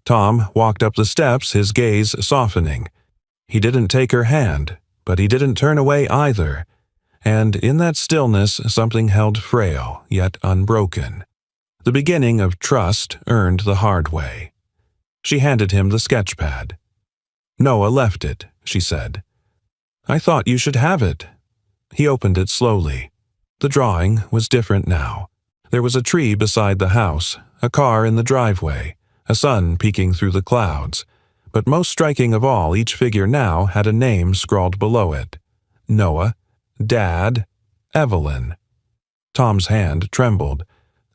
Tom walked up the steps, his gaze softening. He didn't take her hand, but he didn't turn away either. And in that stillness, something held frail, yet unbroken. The beginning of trust earned the hard way. She handed him the sketchpad. "Noah left it," she said. "I thought you should have it." He opened it slowly. The drawing was different now. There was a tree beside the house, a car in the driveway, a sun peeking through the clouds. But most striking of all, each figure now had a name scrawled below it. Noah, Dad, Evelyn. Tom's hand trembled.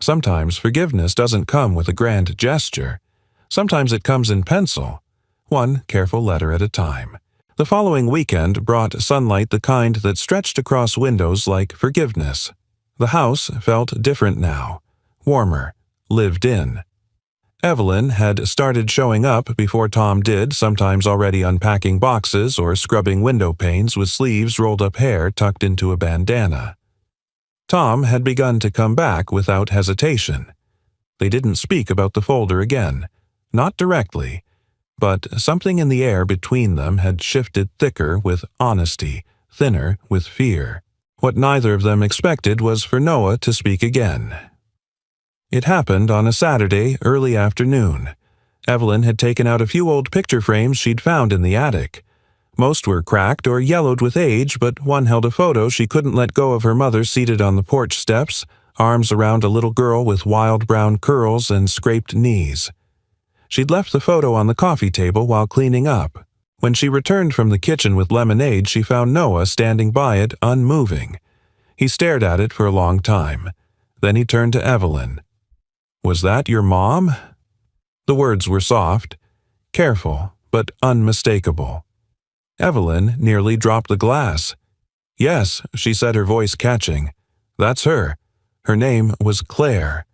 Sometimes forgiveness doesn't come with a grand gesture. Sometimes it comes in pencil, one careful letter at a time. The following weekend brought sunlight the kind that stretched across windows like forgiveness. The house felt different now, warmer, lived in. Evelyn had started showing up before Tom did, sometimes already unpacking boxes or scrubbing window panes with sleeves rolled up hair tucked into a bandana. Tom had begun to come back without hesitation. They didn't speak about the folder again, not directly, but something in the air between them had shifted thicker with honesty, thinner with fear. What neither of them expected was for Noah to speak again. It happened on a Saturday early afternoon. Evelyn had taken out a few old picture frames she'd found in the attic. Most were cracked or yellowed with age, but one held a photo she couldn't let go of her mother seated on the porch steps, arms around a little girl with wild brown curls and scraped knees. She'd left the photo on the coffee table while cleaning up. When she returned from the kitchen with lemonade, she found Noah standing by it, unmoving. He stared at it for a long time. Then he turned to Evelyn. "Was that your mom?" The words were soft, careful, but unmistakable. Evelyn nearly dropped the glass. "Yes," she said, her voice catching. "That's her. Her name was Claire."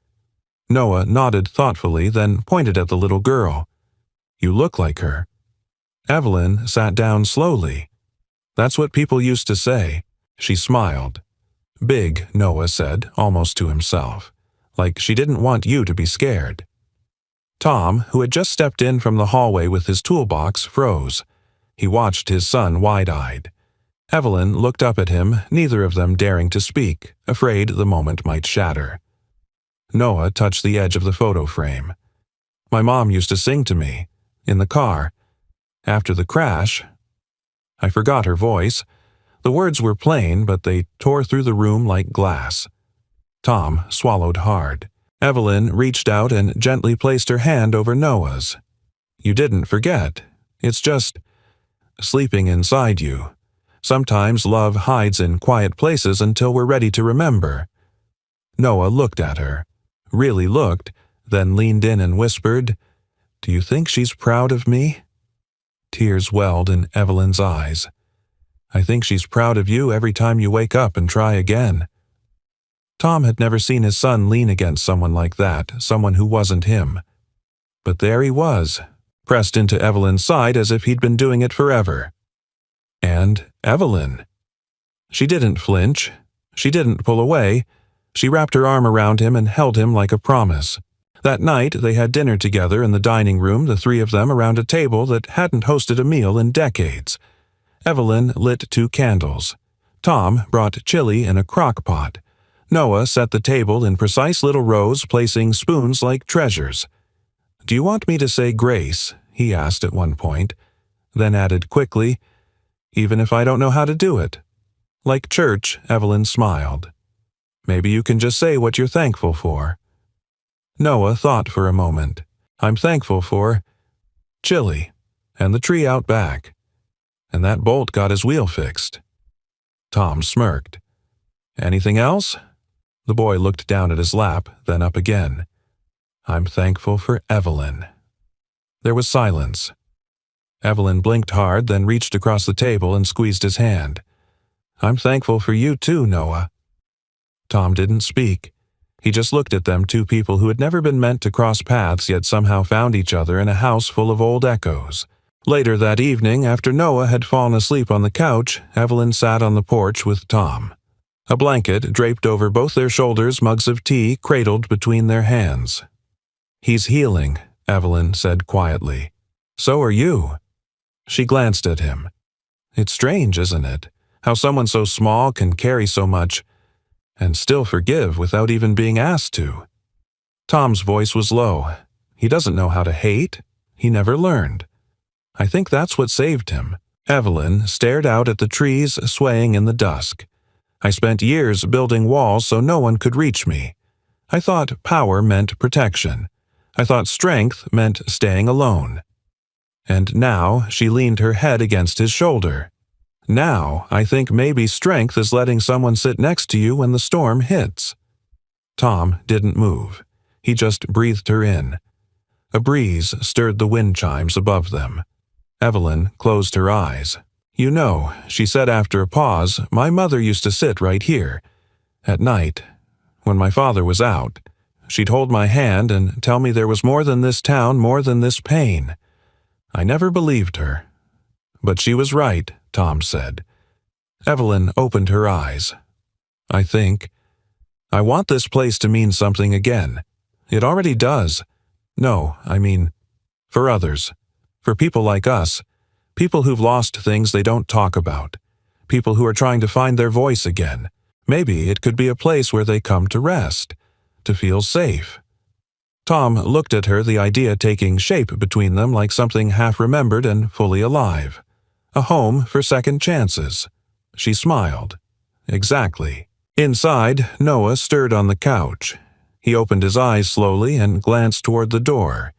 Noah nodded thoughtfully, then pointed at the little girl. "You look like her." Evelyn sat down slowly. "That's what people used to say." She smiled. "Big," Noah said, almost to himself, like she didn't want you to be scared. Tom, who had just stepped in from the hallway with his toolbox, froze. He watched his son wide-eyed. Evelyn looked up at him, neither of them daring to speak, afraid the moment might shatter. Noah touched the edge of the photo frame. "My mom used to sing to me, in the car. After the crash." I forgot her voice. The words were plain, but they tore through the room like glass. Tom swallowed hard. Evelyn reached out and gently placed her hand over Noah's. "You didn't forget. It's just sleeping inside you. Sometimes love hides in quiet places until we're ready to remember." Noah looked at her, really looked, then leaned in and whispered, "Do you think she's proud of me?" Tears welled in Evelyn's eyes. "I think she's proud of you every time you wake up and try again." Tom had never seen his son lean against someone like that, someone who wasn't him. But there he was, pressed into Evelyn's side as if he'd been doing it forever. And Evelyn. She didn't flinch. She didn't pull away. She wrapped her arm around him and held him like a promise. That night, they had dinner together in the dining room, the three of them around a table that hadn't hosted a meal in decades. Evelyn lit 2 candles. Tom brought chili in a crock pot. Noah set the table in precise little rows, placing spoons like treasures. "Do you want me to say grace?" he asked at one point, then added quickly, "Even if I don't know how to do it." Like church, Evelyn smiled. "Maybe you can just say what you're thankful for." Noah thought for a moment. "I'm thankful for chili, and the tree out back, and that Bolt got his wheel fixed." Tom smirked. "Anything else?" The boy looked down at his lap, then up again. "I'm thankful for Evelyn." There was silence. Evelyn blinked hard, then reached across the table and squeezed his hand. "I'm thankful for you too, Noah." Tom didn't speak. He just looked at them, 2 people who had never been meant to cross paths yet somehow found each other in a house full of old echoes. Later that evening, after Noah had fallen asleep on the couch, Evelyn sat on the porch with Tom. A blanket draped over both their shoulders, mugs of tea cradled between their hands. "He's healing," Evelyn said quietly. "So are you." She glanced at him. "It's strange, isn't it? How someone so small can carry so much and still forgive without even being asked to." Tom's voice was low. "He doesn't know how to hate. He never learned. I think that's what saved him." Evelyn stared out at the trees swaying in the dusk. "I spent years building walls so no one could reach me. I thought power meant protection. I thought strength meant staying alone. And now she leaned her head against his shoulder. Now I think maybe strength is letting someone sit next to you when the storm hits. Tom didn't move. He just breathed her in. A breeze stirred the wind chimes above them. Evelyn closed her eyes. "You know," she said after a pause, "my mother used to sit right here. At night, when my father was out, she'd hold my hand and tell me there was more than this town, more than this pain. I never believed her. But she was right," Tom said. Evelyn opened her eyes. I want this place to mean something again. It already does. No, I mean, for others. For people like us. People who've lost things they don't talk about. People who are trying to find their voice again. Maybe it could be a place where they come to rest. To feel safe. Tom looked at her, the idea taking shape between them like something half-remembered and fully alive. A home for second chances. She smiled. Exactly. Inside, Noah stirred on the couch. He opened his eyes slowly and glanced toward the door.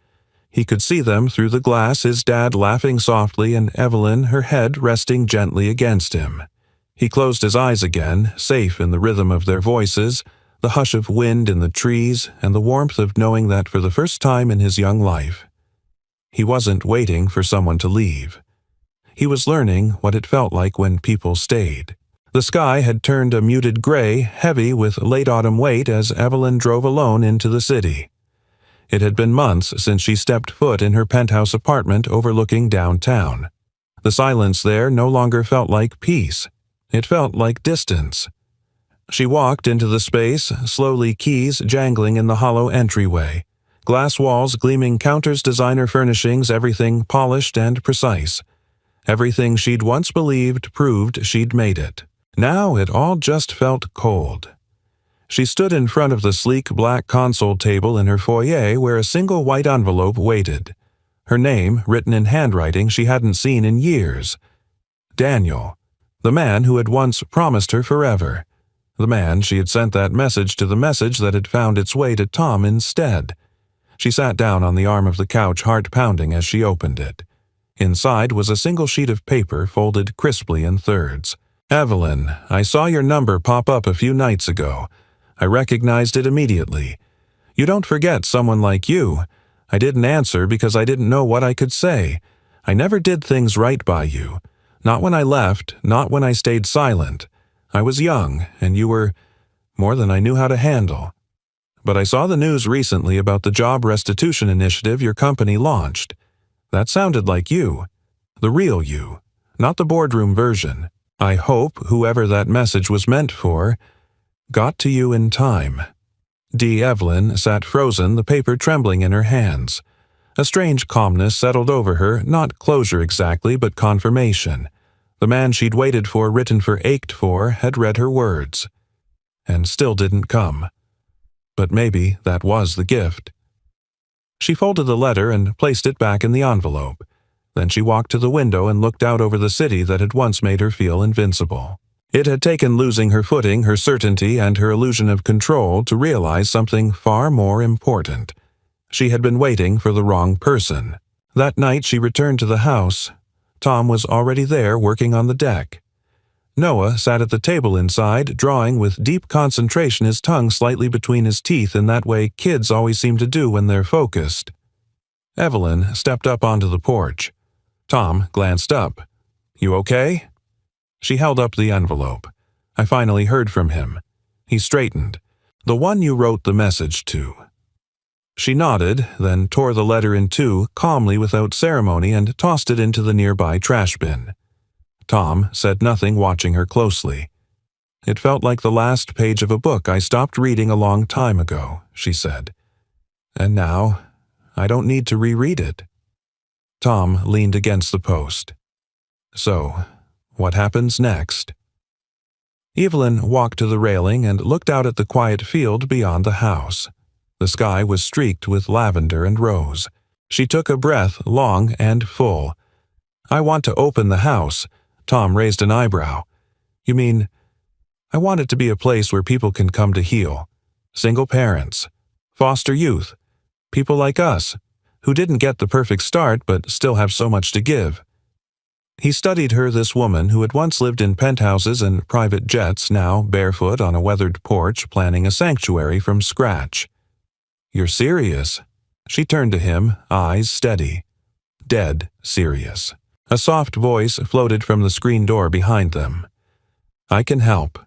He could see them through the glass, his dad laughing softly and Evelyn, her head resting gently against him. He closed his eyes again, safe in the rhythm of their voices, the hush of wind in the trees, and the warmth of knowing that for the first time in his young life, he wasn't waiting for someone to leave. He was learning what it felt like when people stayed. The sky had turned a muted gray, heavy with late autumn weight as Evelyn drove alone into the city. It had been months since she stepped foot in her penthouse apartment overlooking downtown. The silence there no longer felt like peace. It felt like distance. She walked into the space, slowly keys jangling in the hollow entryway. Glass walls, gleaming counters, designer furnishings, everything polished and precise. Everything she'd once believed proved she'd made it. Now it all just felt cold. She stood in front of the sleek black console table in her foyer where a single white envelope waited. Her name written in handwriting she hadn't seen in years. Daniel, the man who had once promised her forever. The man she had sent that message to, the message that had found its way to Tom instead. She sat down on the arm of the couch, heart pounding as she opened it. Inside was a single sheet of paper folded crisply in thirds. "Evelyn, I saw your number pop up a few nights ago. I recognized it immediately. You don't forget someone like you. I didn't answer because I didn't know what I could say. I never did things right by you. Not when I left, not when I stayed silent. I was young, and you were more than I knew how to handle. But I saw the news recently about the job restitution initiative your company launched. That sounded like you. The real you, not the boardroom version. I hope whoever that message was meant for got to you in time." Evelyn sat frozen, the paper trembling in her hands. A strange calmness settled over her, not closure exactly, but confirmation. The man she'd waited for, written for, ached for, had read her words. And still didn't come. But maybe that was the gift. She folded the letter and placed it back in the envelope. Then she walked to the window and looked out over the city that had once made her feel invincible. It had taken losing her footing, her certainty, and her illusion of control to realize something far more important. She had been waiting for the wrong person. That night she returned to the house. Tom was already there, working on the deck. Noah sat at the table inside, drawing with deep concentration, his tongue slightly between his teeth in that way kids always seem to do when they're focused. Evelyn stepped up onto the porch. Tom glanced up. "You okay?" She held up the envelope. I finally heard from him. He straightened. "The one you wrote the message to." She nodded, then tore the letter in two, calmly without ceremony, and tossed it into the nearby trash bin. Tom said nothing, watching her closely. "It felt like the last page of a book I stopped reading a long time ago," she said. "And now, I don't need to reread it." Tom leaned against the post. "So, what happens next?" Evelyn walked to the railing and looked out at the quiet field beyond the house. The sky was streaked with lavender and rose. She took a breath, long and full. "I want to open the house." Tom raised an eyebrow. "You mean, I want it to be a place where people can come to heal. Single parents, foster youth, people like us, who didn't get the perfect start but still have so much to give. He studied her, this woman who had once lived in penthouses and private jets, now barefoot on a weathered porch planning a sanctuary from scratch. "You're serious?" She turned to him, eyes steady. Dead serious. A soft voice floated from the screen door behind them. "I can help."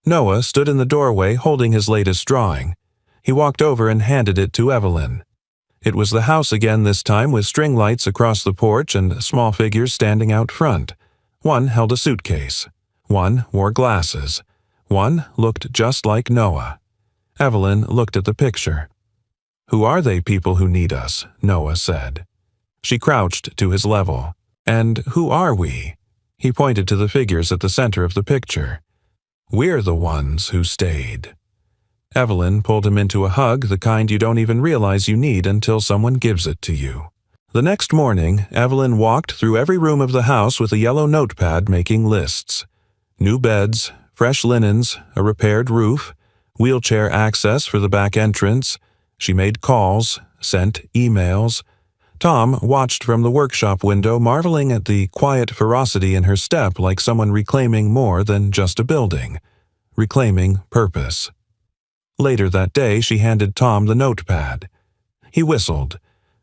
Noah stood in the doorway holding his latest drawing. He walked over and handed it to Evelyn. It was the house again this time, with string lights across the porch and small figures standing out front. One held a suitcase. One wore glasses. One looked just like Noah. Evelyn looked at the picture. "Who are they, people who need us?" Noah said. She crouched to his level. "And who are we?" He pointed to the figures at the center of the picture. "We're the ones who stayed." Evelyn pulled him into a hug, the kind you don't even realize you need until someone gives it to you. The next morning, Evelyn walked through every room of the house with a yellow notepad making lists. New beds, fresh linens, a repaired roof, wheelchair access for the back entrance. She made calls, sent emails. Tom watched from the workshop window, marveling at the quiet ferocity in her step, like someone reclaiming more than just a building. Reclaiming purpose. Later that day, she handed Tom the notepad. He whistled.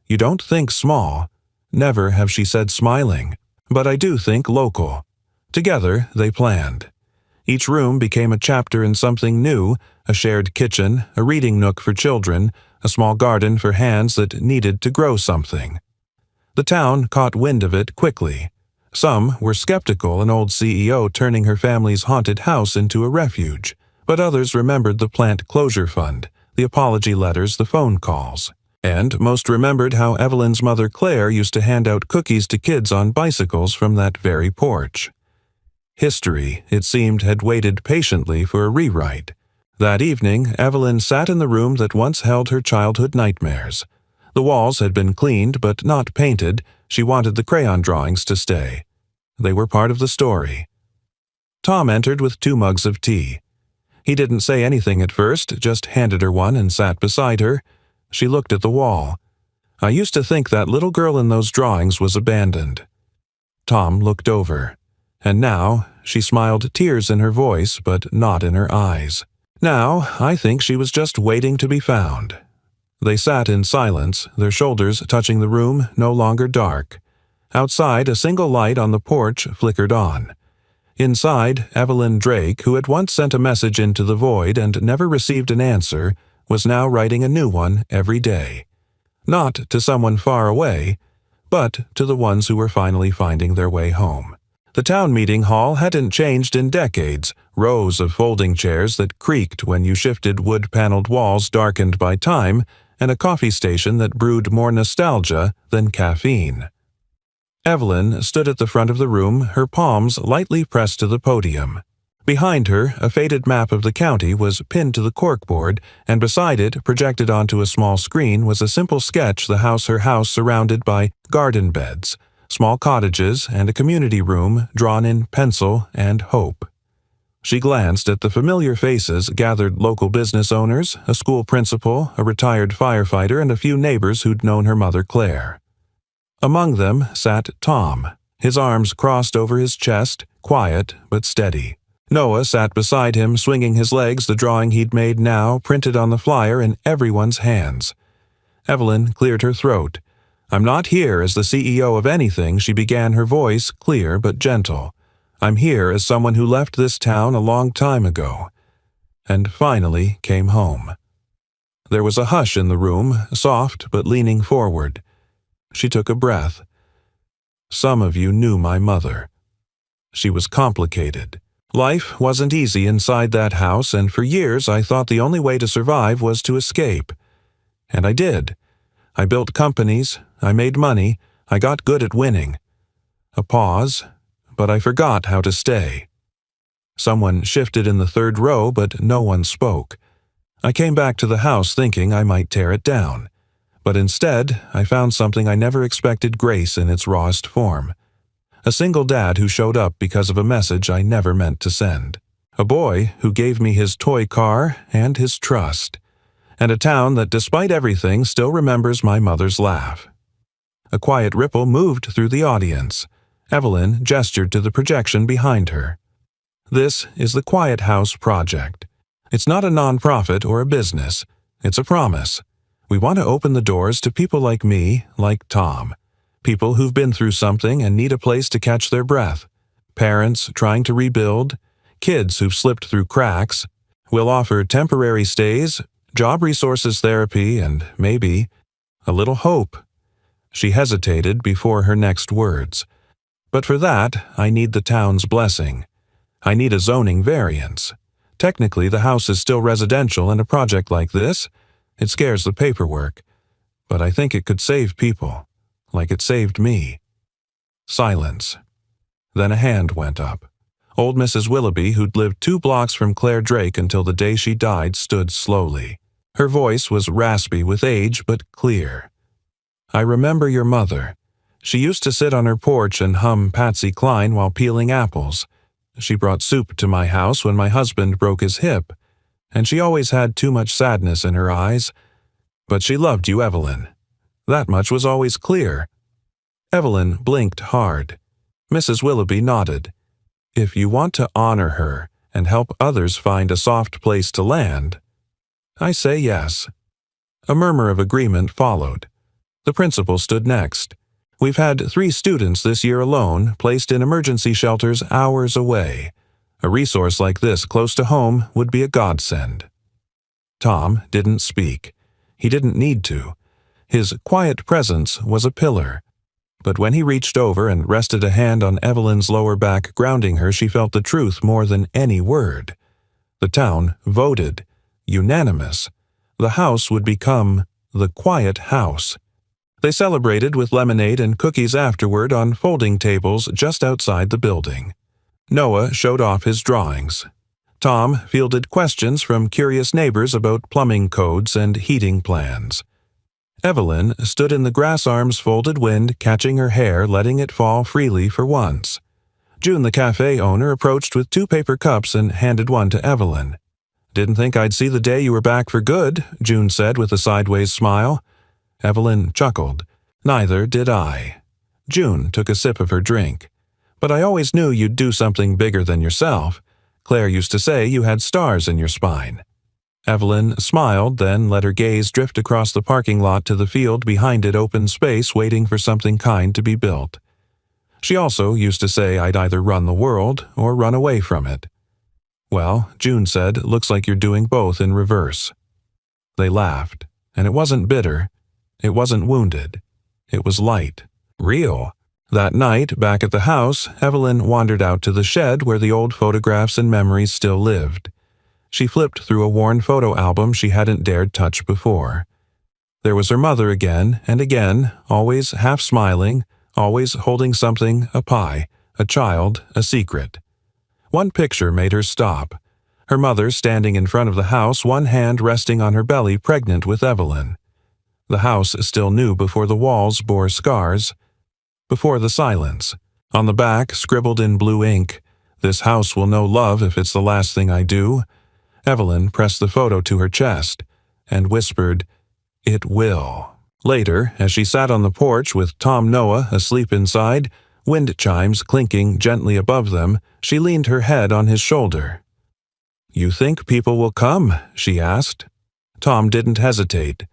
"You don't think small." Never have she said smiling. "But I do think local." Together, they planned. Each room became a chapter in something new, a shared kitchen, a reading nook for children, a small garden for hands that needed to grow something. The town caught wind of it quickly. Some were skeptical, an old CEO turning her family's haunted house into a refuge. But others remembered the plant closure fund, the apology letters, the phone calls. And most remembered how Evelyn's mother Claire used to hand out cookies to kids on bicycles from that very porch. History, it seemed, had waited patiently for a rewrite. That evening, Evelyn sat in the room that once held her childhood nightmares. The walls had been cleaned but not painted. She wanted the crayon drawings to stay. They were part of the story. Tom entered with 2 mugs of tea. He didn't say anything at first, just handed her one and sat beside her. She looked at the wall. "I used to think that little girl in those drawings was abandoned." Tom looked over. And now, she smiled, tears in her voice, but not in her eyes. "Now, I think she was just waiting to be found." They sat in silence, their shoulders touching the room, no longer dark. Outside, a single light on the porch flickered on. Inside, Evelyn Drake, who had once sent a message into the void and never received an answer, was now writing a new one every day. Not to someone far away, but to the ones who were finally finding their way home. The town meeting hall hadn't changed in decades, rows of folding chairs that creaked when you shifted wood-paneled walls darkened by time, and a coffee station that brewed more nostalgia than caffeine. Evelyn stood at the front of the room, her palms lightly pressed to the podium. Behind her, a faded map of the county was pinned to the corkboard, and beside it, projected onto a small screen, was a simple sketch her house surrounded by garden beds, small cottages, and a community room drawn in pencil and hope. She glanced at the familiar faces, gathered local business owners, a school principal, a retired firefighter, and a few neighbors who'd known her mother Claire. Among them sat Tom, his arms crossed over his chest, quiet but steady. Noah sat beside him, swinging his legs, the drawing he'd made now printed on the flyer in everyone's hands. Evelyn cleared her throat. "I'm not here as the CEO of anything," she began, her voice clear but gentle. "I'm here as someone who left this town a long time ago, and finally came home." There was a hush in the room, soft but leaning forward. She took a breath. "Some of you knew my mother." She was complicated. Life wasn't easy inside that house, and for years I thought the only way to survive was to escape. And I did. I built companies, I made money, I got good at winning. A pause, but I forgot how to stay. Someone shifted in the third row, but no one spoke. I came back to the house thinking I might tear it down. But instead, I found something I never expected: grace in its rawest form. A single dad who showed up because of a message I never meant to send. A boy who gave me his toy car and his trust. and a town that, despite everything, still remembers my mother's laugh. A quiet ripple moved through the audience. Evelyn gestured to the projection behind her. This is the Quiet House Project. It's not a nonprofit or a business. It's a promise. We want to open the doors to people like me, like Tom. People who've been through something and need a place to catch their breath. Parents trying to rebuild. Kids who've slipped through cracks. We'll offer temporary stays, job resources therapy, and maybe a little hope. She hesitated before her next words. But for that, I need the town's blessing. I need a zoning variance. Technically, the house is still residential, and a project like this, it scares the paperwork. But I think it could save people, like it saved me. Silence. Then a hand went up. Old Mrs. Willoughby, who'd lived 2 blocks from Claire Drake until the day she died, stood slowly. Her voice was raspy with age, but clear. I remember your mother. She used to sit on her porch and hum Patsy Cline while peeling apples. She brought soup to my house when my husband broke his hip, and she always had too much sadness in her eyes. But she loved you, Evelyn. That much was always clear. Evelyn blinked hard. Mrs. Willoughby nodded. If you want to honor her and help others find a soft place to land, I say yes. A murmur of agreement followed. The principal stood next. We've had 3 students this year alone placed in emergency shelters hours away. A resource like this close to home would be a godsend. Tom didn't speak. He didn't need to. His quiet presence was a pillar. But when he reached over and rested a hand on Evelyn's lower back, grounding her, she felt the truth more than any word. The town voted. Unanimous. The house would become the Quiet House. They celebrated with lemonade and cookies afterward on folding tables just outside the building. Noah showed off his drawings. Tom fielded questions from curious neighbors about plumbing codes and heating plans. Evelyn stood in the grass arm's folded wind, catching her hair, letting it fall freely for once. June, the cafe owner, approached with 2 paper cups and handed one to Evelyn. Didn't think I'd see the day you were back for good, June said with a sideways smile. Evelyn chuckled. Neither did I. June took a sip of her drink. But I always knew you'd do something bigger than yourself. Claire used to say you had stars in your spine. Evelyn smiled, then let her gaze drift across the parking lot to the field behind it, open space waiting for something kind to be built. She also used to say I'd either run the world or run away from it. Well, June said, looks like you're doing both in reverse. They laughed, and it wasn't bitter. It wasn't wounded. It was light, real. That night, back at the house, Evelyn wandered out to the shed where the old photographs and memories still lived. She flipped through a worn photo album she hadn't dared touch before. There was her mother again and again, always half smiling, always holding something, a pie, a child, a secret. One picture made her stop. Her mother standing in front of the house, one hand resting on her belly, pregnant with Evelyn. The house still knew before the walls bore scars. Before the silence. On the back, scribbled in blue ink, "This house will know love if it's the last thing I do." Evelyn pressed the photo to her chest and whispered, "It will." Later, as she sat on the porch with Tom Noah asleep inside, wind chimes clinking gently above them, she leaned her head on his shoulder. "You think people will come?" she asked. Tom didn't hesitate.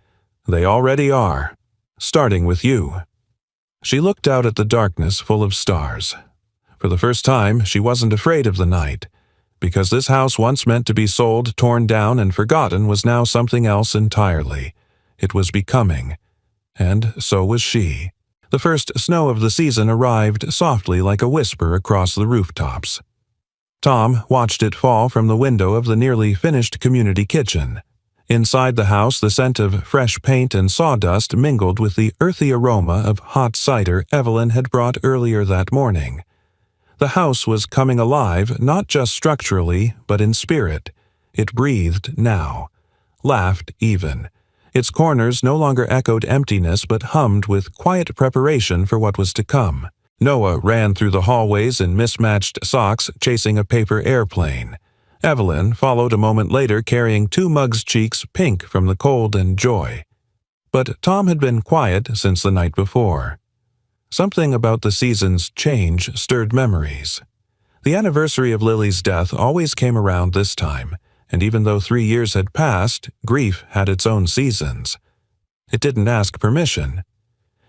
"They already are. Starting with you." She looked out at the darkness full of stars. For the first time, she wasn't afraid of the night, because this house once meant to be sold, torn down, and forgotten was now something else entirely. It was becoming. And so was she. The first snow of the season arrived softly like a whisper across the rooftops. Tom watched it fall from the window of the nearly finished community kitchen. Inside the house, the scent of fresh paint and sawdust mingled with the earthy aroma of hot cider Evelyn had brought earlier that morning. The house was coming alive, not just structurally, but in spirit. It breathed now, laughed even. Its corners no longer echoed emptiness but hummed with quiet preparation for what was to come. Noah ran through the hallways in mismatched socks, chasing a paper airplane. Evelyn followed a moment later carrying two mugs' cheeks pink from the cold and joy. But Tom had been quiet since the night before. Something about the season's change stirred memories. The anniversary of Lily's death always came around this time, and even though 3 years had passed, grief had its own seasons. It didn't ask permission.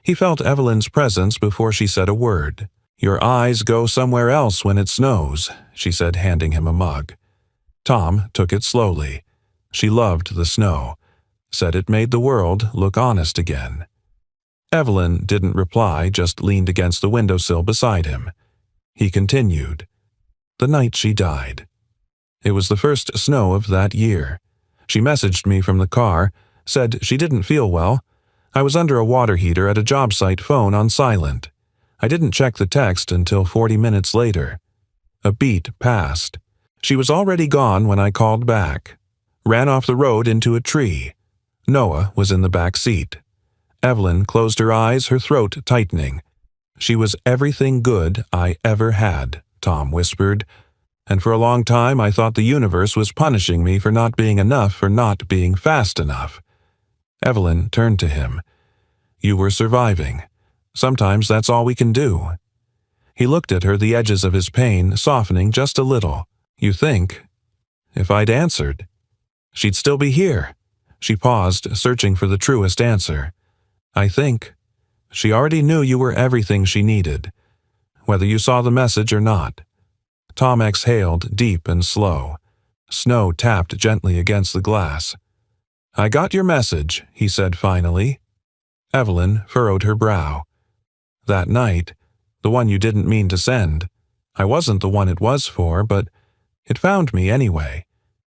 He felt Evelyn's presence before she said a word. "Your eyes go somewhere else when it snows," she said, handing him a mug. Tom took it slowly. She loved the snow, said it made the world look honest again. Evelyn didn't reply, just leaned against the windowsill beside him. He continued. "The night she died. It was the first snow of that year. She messaged me from the car, said she didn't feel well. I was under a water heater at a job site, phone on silent. I didn't check the text until 40 minutes later. A beat passed. She was already gone when I called back. Ran off the road into a tree. Noah was in the back seat." Evelyn closed her eyes, her throat tightening. "She was everything good I ever had," Tom whispered. "And for a long time I thought the universe was punishing me for not being enough, for not being fast enough." Evelyn turned to him. "You were surviving. Sometimes that's all we can do." He looked at her, the edges of his pain softening just a little. "You think? If I'd answered, she'd still be here." She paused, searching for the truest answer. "I think she already knew you were everything she needed, whether you saw the message or not." Tom exhaled, deep and slow. Snow tapped gently against the glass. "I got your message," he said finally. Evelyn furrowed her brow. "That night, the one you didn't mean to send, I wasn't the one it was for, but it found me anyway.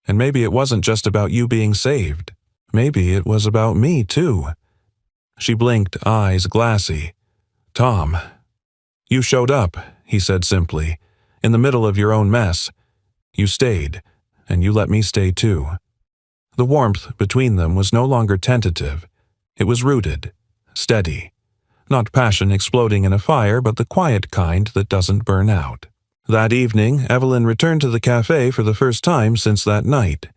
And maybe it wasn't just about you being saved. Maybe it was about me, too." She blinked, eyes glassy. "Tom, you showed up," he said simply, "in the middle of your own mess. You stayed, and you let me stay too." The warmth between them was no longer tentative. It was rooted, steady. Not passion exploding in a fire, but the quiet kind that doesn't burn out. That evening, Evelyn returned to the cafe for the first time since that night.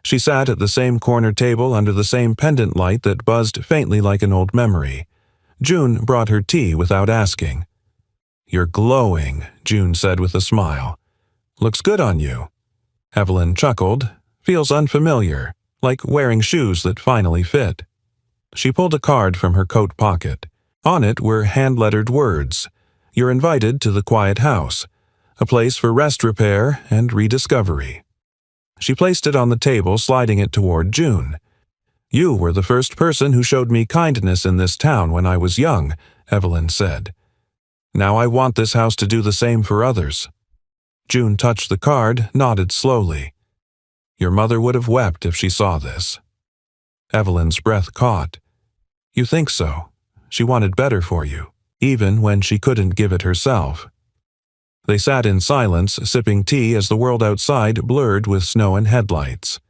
She sat at the same corner table under the same pendant light that buzzed faintly like an old memory. June brought her tea without asking. "You're glowing," June said with a smile. "Looks good on you." Evelyn chuckled. "Feels unfamiliar, like wearing shoes that finally fit." She pulled a card from her coat pocket. On it were hand-lettered words. "You're invited to the quiet house, a place for rest, repair, and rediscovery." She placed it on the table, sliding it toward June. "You were the first person who showed me kindness in this town when I was young," Evelyn said. "Now I want this house to do the same for others." June touched the card, nodded slowly. "Your mother would have wept if she saw this." Evelyn's breath caught. "You think so? She wanted better for you, even when she couldn't give it herself." They sat in silence, sipping tea as the world outside blurred with snow and headlights.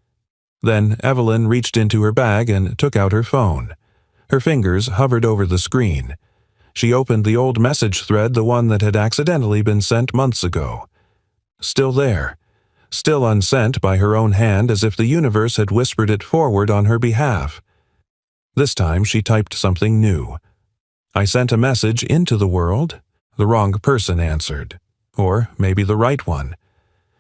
Then Evelyn reached into her bag and took out her phone. Her fingers hovered over the screen. She opened the old message thread, the one that had accidentally been sent months ago. Still there, still unsent by her own hand, as if the universe had whispered it forward on her behalf. This time she typed something new. "I sent a message into the world," the wrong person answered. Or maybe the right one.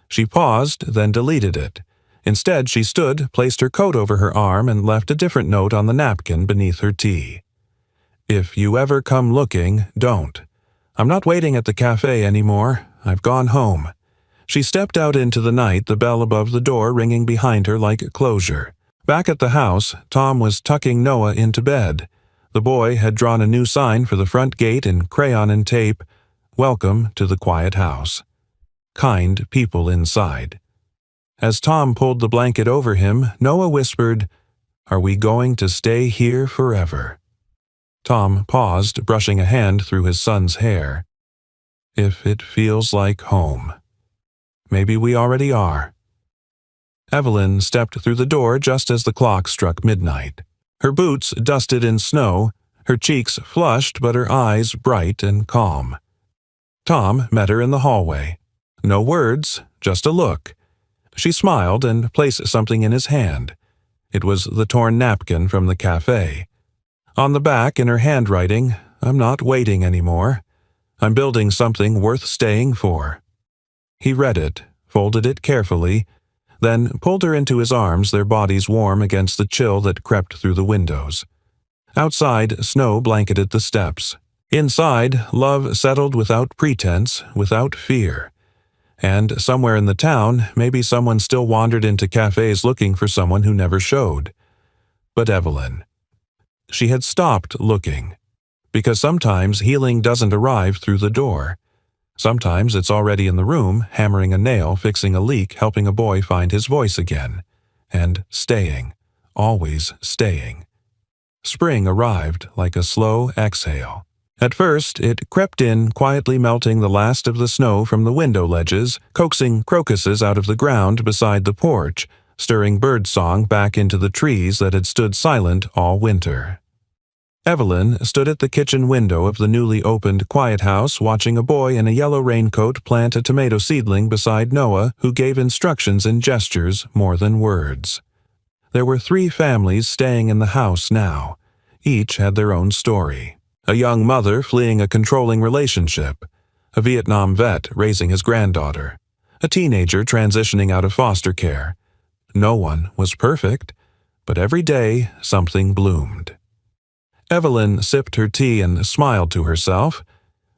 She paused, then deleted it. Instead, she stood, placed her coat over her arm, and left a different note on the napkin beneath her tea. "If you ever come looking, don't. I'm not waiting at the cafe anymore. I've gone home." She stepped out into the night, the bell above the door ringing behind her like closure. Back at the house, Tom was tucking Noah into bed. The boy had drawn a new sign for the front gate in crayon and tape. "Welcome to the quiet house. Kind people inside." As Tom pulled the blanket over him, Noah whispered, "Are we going to stay here forever?" Tom paused, brushing a hand through his son's hair. "If it feels like home. Maybe we already are." Evelyn stepped through the door just as the clock struck midnight. Her boots dusted in snow, her cheeks flushed but her eyes bright and calm. Tom met her in the hallway. No words, just a look. She smiled and placed something in his hand. It was the torn napkin from the cafe. On the back, in her handwriting, "I'm not waiting anymore. I'm building something worth staying for." He read it, folded it carefully, then pulled her into his arms, their bodies warm against the chill that crept through the windows. Outside, snow blanketed the steps. Inside, love settled without pretense, without fear. And somewhere in the town, maybe someone still wandered into cafes looking for someone who never showed. But Evelyn. She had stopped looking. Because sometimes healing doesn't arrive through the door. Sometimes it's already in the room, hammering a nail, fixing a leak, helping a boy find his voice again. And staying. Always staying. Spring arrived like a slow exhale. At first, it crept in, quietly melting the last of the snow from the window ledges, coaxing crocuses out of the ground beside the porch, stirring birdsong back into the trees that had stood silent all winter. Evelyn stood at the kitchen window of the newly opened quiet house watching a boy in a yellow raincoat plant a tomato seedling beside Noah, who gave instructions in gestures more than words. There were 3 families staying in the house now. Each had their own story. A young mother fleeing a controlling relationship, a Vietnam vet raising his granddaughter, a teenager transitioning out of foster care. No one was perfect, but every day something bloomed. Evelyn sipped her tea and smiled to herself.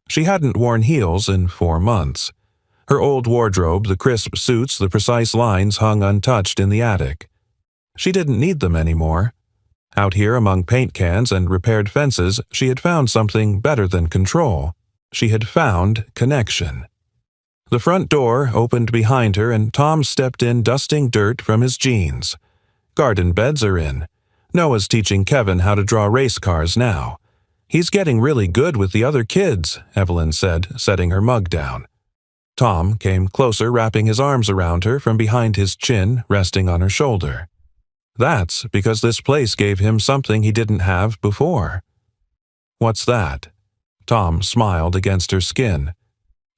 She hadn't worn heels in 4 months. Her old wardrobe, the crisp suits, the precise lines hung untouched in the attic. She didn't need them anymore. Out here among paint cans and repaired fences, she had found something better than control. She had found connection. The front door opened behind her and Tom stepped in, dusting dirt from his jeans. Garden beds are in. Noah's teaching Kevin how to draw race cars now. "He's getting really good with the other kids," Evelyn said, setting her mug down. Tom came closer, wrapping his arms around her from behind his chin, resting on her shoulder. "That's because this place gave him something he didn't have before." "What's that?" Tom smiled against her skin.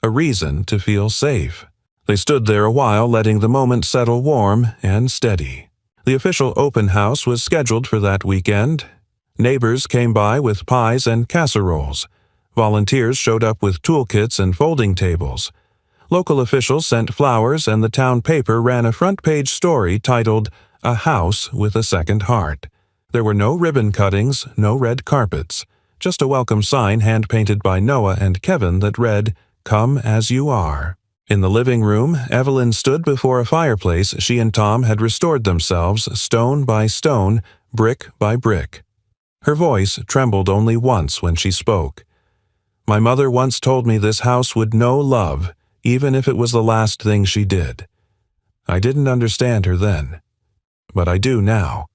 "A reason to feel safe." They stood there a while, letting the moment settle warm and steady. The official open house was scheduled for that weekend. Neighbors came by with pies and casseroles. Volunteers showed up with toolkits and folding tables. Local officials sent flowers, and the town paper ran a front-page story titled "A House with a Second Heart." There were no ribbon cuttings, no red carpets, just a welcome sign hand-painted by Noah and Kevin that read, "Come as you are." In the living room, Evelyn stood before a fireplace she and Tom had restored themselves, stone by stone, brick by brick. Her voice trembled only once when she spoke. "My mother once told me this house would know love, even if it was the last thing she did. I didn't understand her then. But I do now.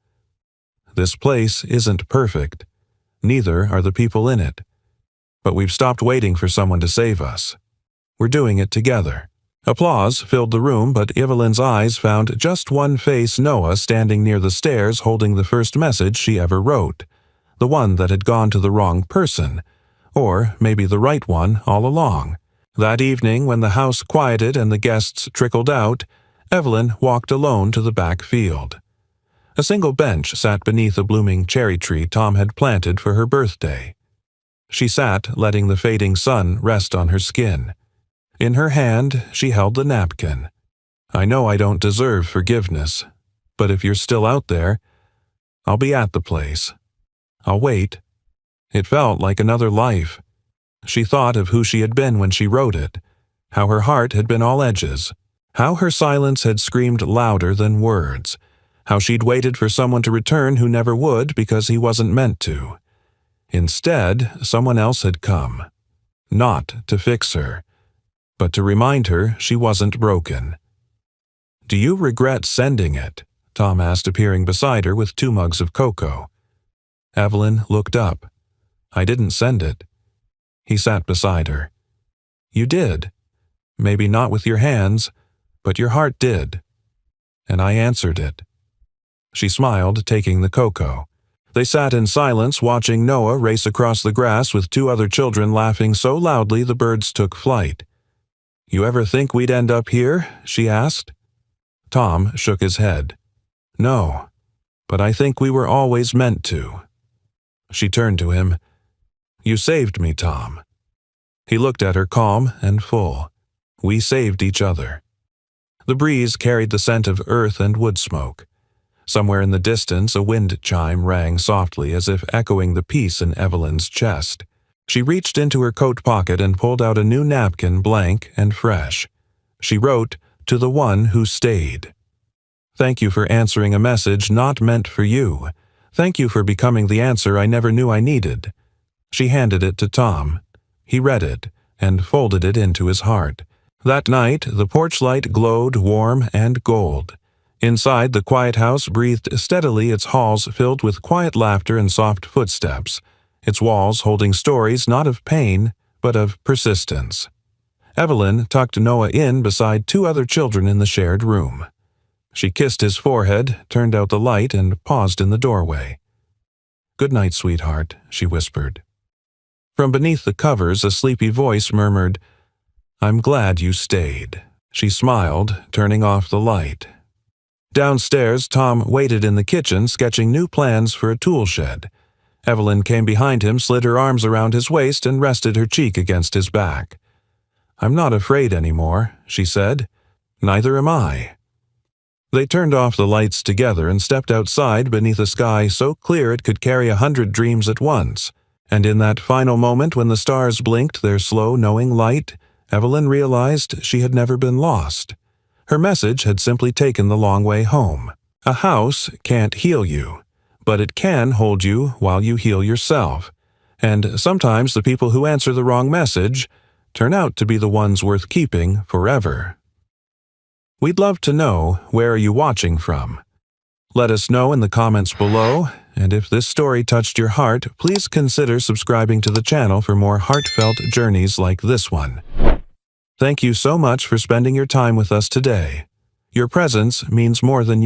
This place isn't perfect. Neither are the people in it. But we've stopped waiting for someone to save us. We're doing it together." Applause filled the room, but Evelyn's eyes found just one face, Noah, standing near the stairs holding the first message she ever wrote. The one that had gone to the wrong person. Or maybe the right one all along. That evening, when the house quieted and the guests trickled out, Evelyn walked alone to the back field. A single bench sat beneath a blooming cherry tree Tom had planted for her birthday. She sat, letting the fading sun rest on her skin. In her hand, she held the napkin. "I know I don't deserve forgiveness, but if you're still out there, I'll be at the place. I'll wait." It felt like another life. She thought of who she had been when she wrote it, how her heart had been all edges, how her silence had screamed louder than words, how she'd waited for someone to return who never would because he wasn't meant to. Instead, someone else had come. Not to fix her, but to remind her she wasn't broken. "Do you regret sending it?" Tom asked, appearing beside her with 2 mugs of cocoa. Evelyn looked up. "I didn't send it." He sat beside her. "You did. Maybe not with your hands, but your heart did. And I answered it." She smiled, taking the cocoa. They sat in silence, watching Noah race across the grass with 2 other children laughing so loudly the birds took flight. "You ever think we'd end up here?" she asked. Tom shook his head. No, but I think we were always meant to. She turned to him. You saved me, Tom. He looked at her calm and full. We saved each other. The breeze carried the scent of earth and wood smoke. Somewhere in the distance, a wind chime rang softly as if echoing the peace in Evelyn's chest. She reached into her coat pocket and pulled out a new napkin, blank and fresh. She wrote, "To the one who stayed. Thank you for answering a message not meant for you. Thank you for becoming the answer I never knew I needed." She handed it to Tom. He read it and folded it into his heart. That night, the porch light glowed warm and gold. Inside, the quiet house breathed steadily, its halls filled with quiet laughter and soft footsteps, its walls holding stories not of pain, but of persistence. Evelyn tucked Noah in beside two other children in the shared room. She kissed his forehead, turned out the light, and paused in the doorway. "Good night, sweetheart," she whispered. From beneath the covers, a sleepy voice murmured, "I'm glad you stayed." She smiled, turning off the light. Downstairs, Tom waited in the kitchen, sketching new plans for a tool shed. Evelyn came behind him, slid her arms around his waist, and rested her cheek against his back. "I'm not afraid anymore," she said. "Neither am I." They turned off the lights together and stepped outside beneath a sky so clear it could carry 100 dreams at once. And in that final moment when the stars blinked their slow, knowing light, Evelyn realized she had never been lost. Her message had simply taken the long way home. A house can't heal you, but it can hold you while you heal yourself. And sometimes the people who answer the wrong message turn out to be the ones worth keeping forever. We'd love to know, where are you watching from? Let us know in the comments below, and if this story touched your heart, please consider subscribing to the channel for more heartfelt journeys like this one. Thank you so much for spending your time with us today. Your presence means more than you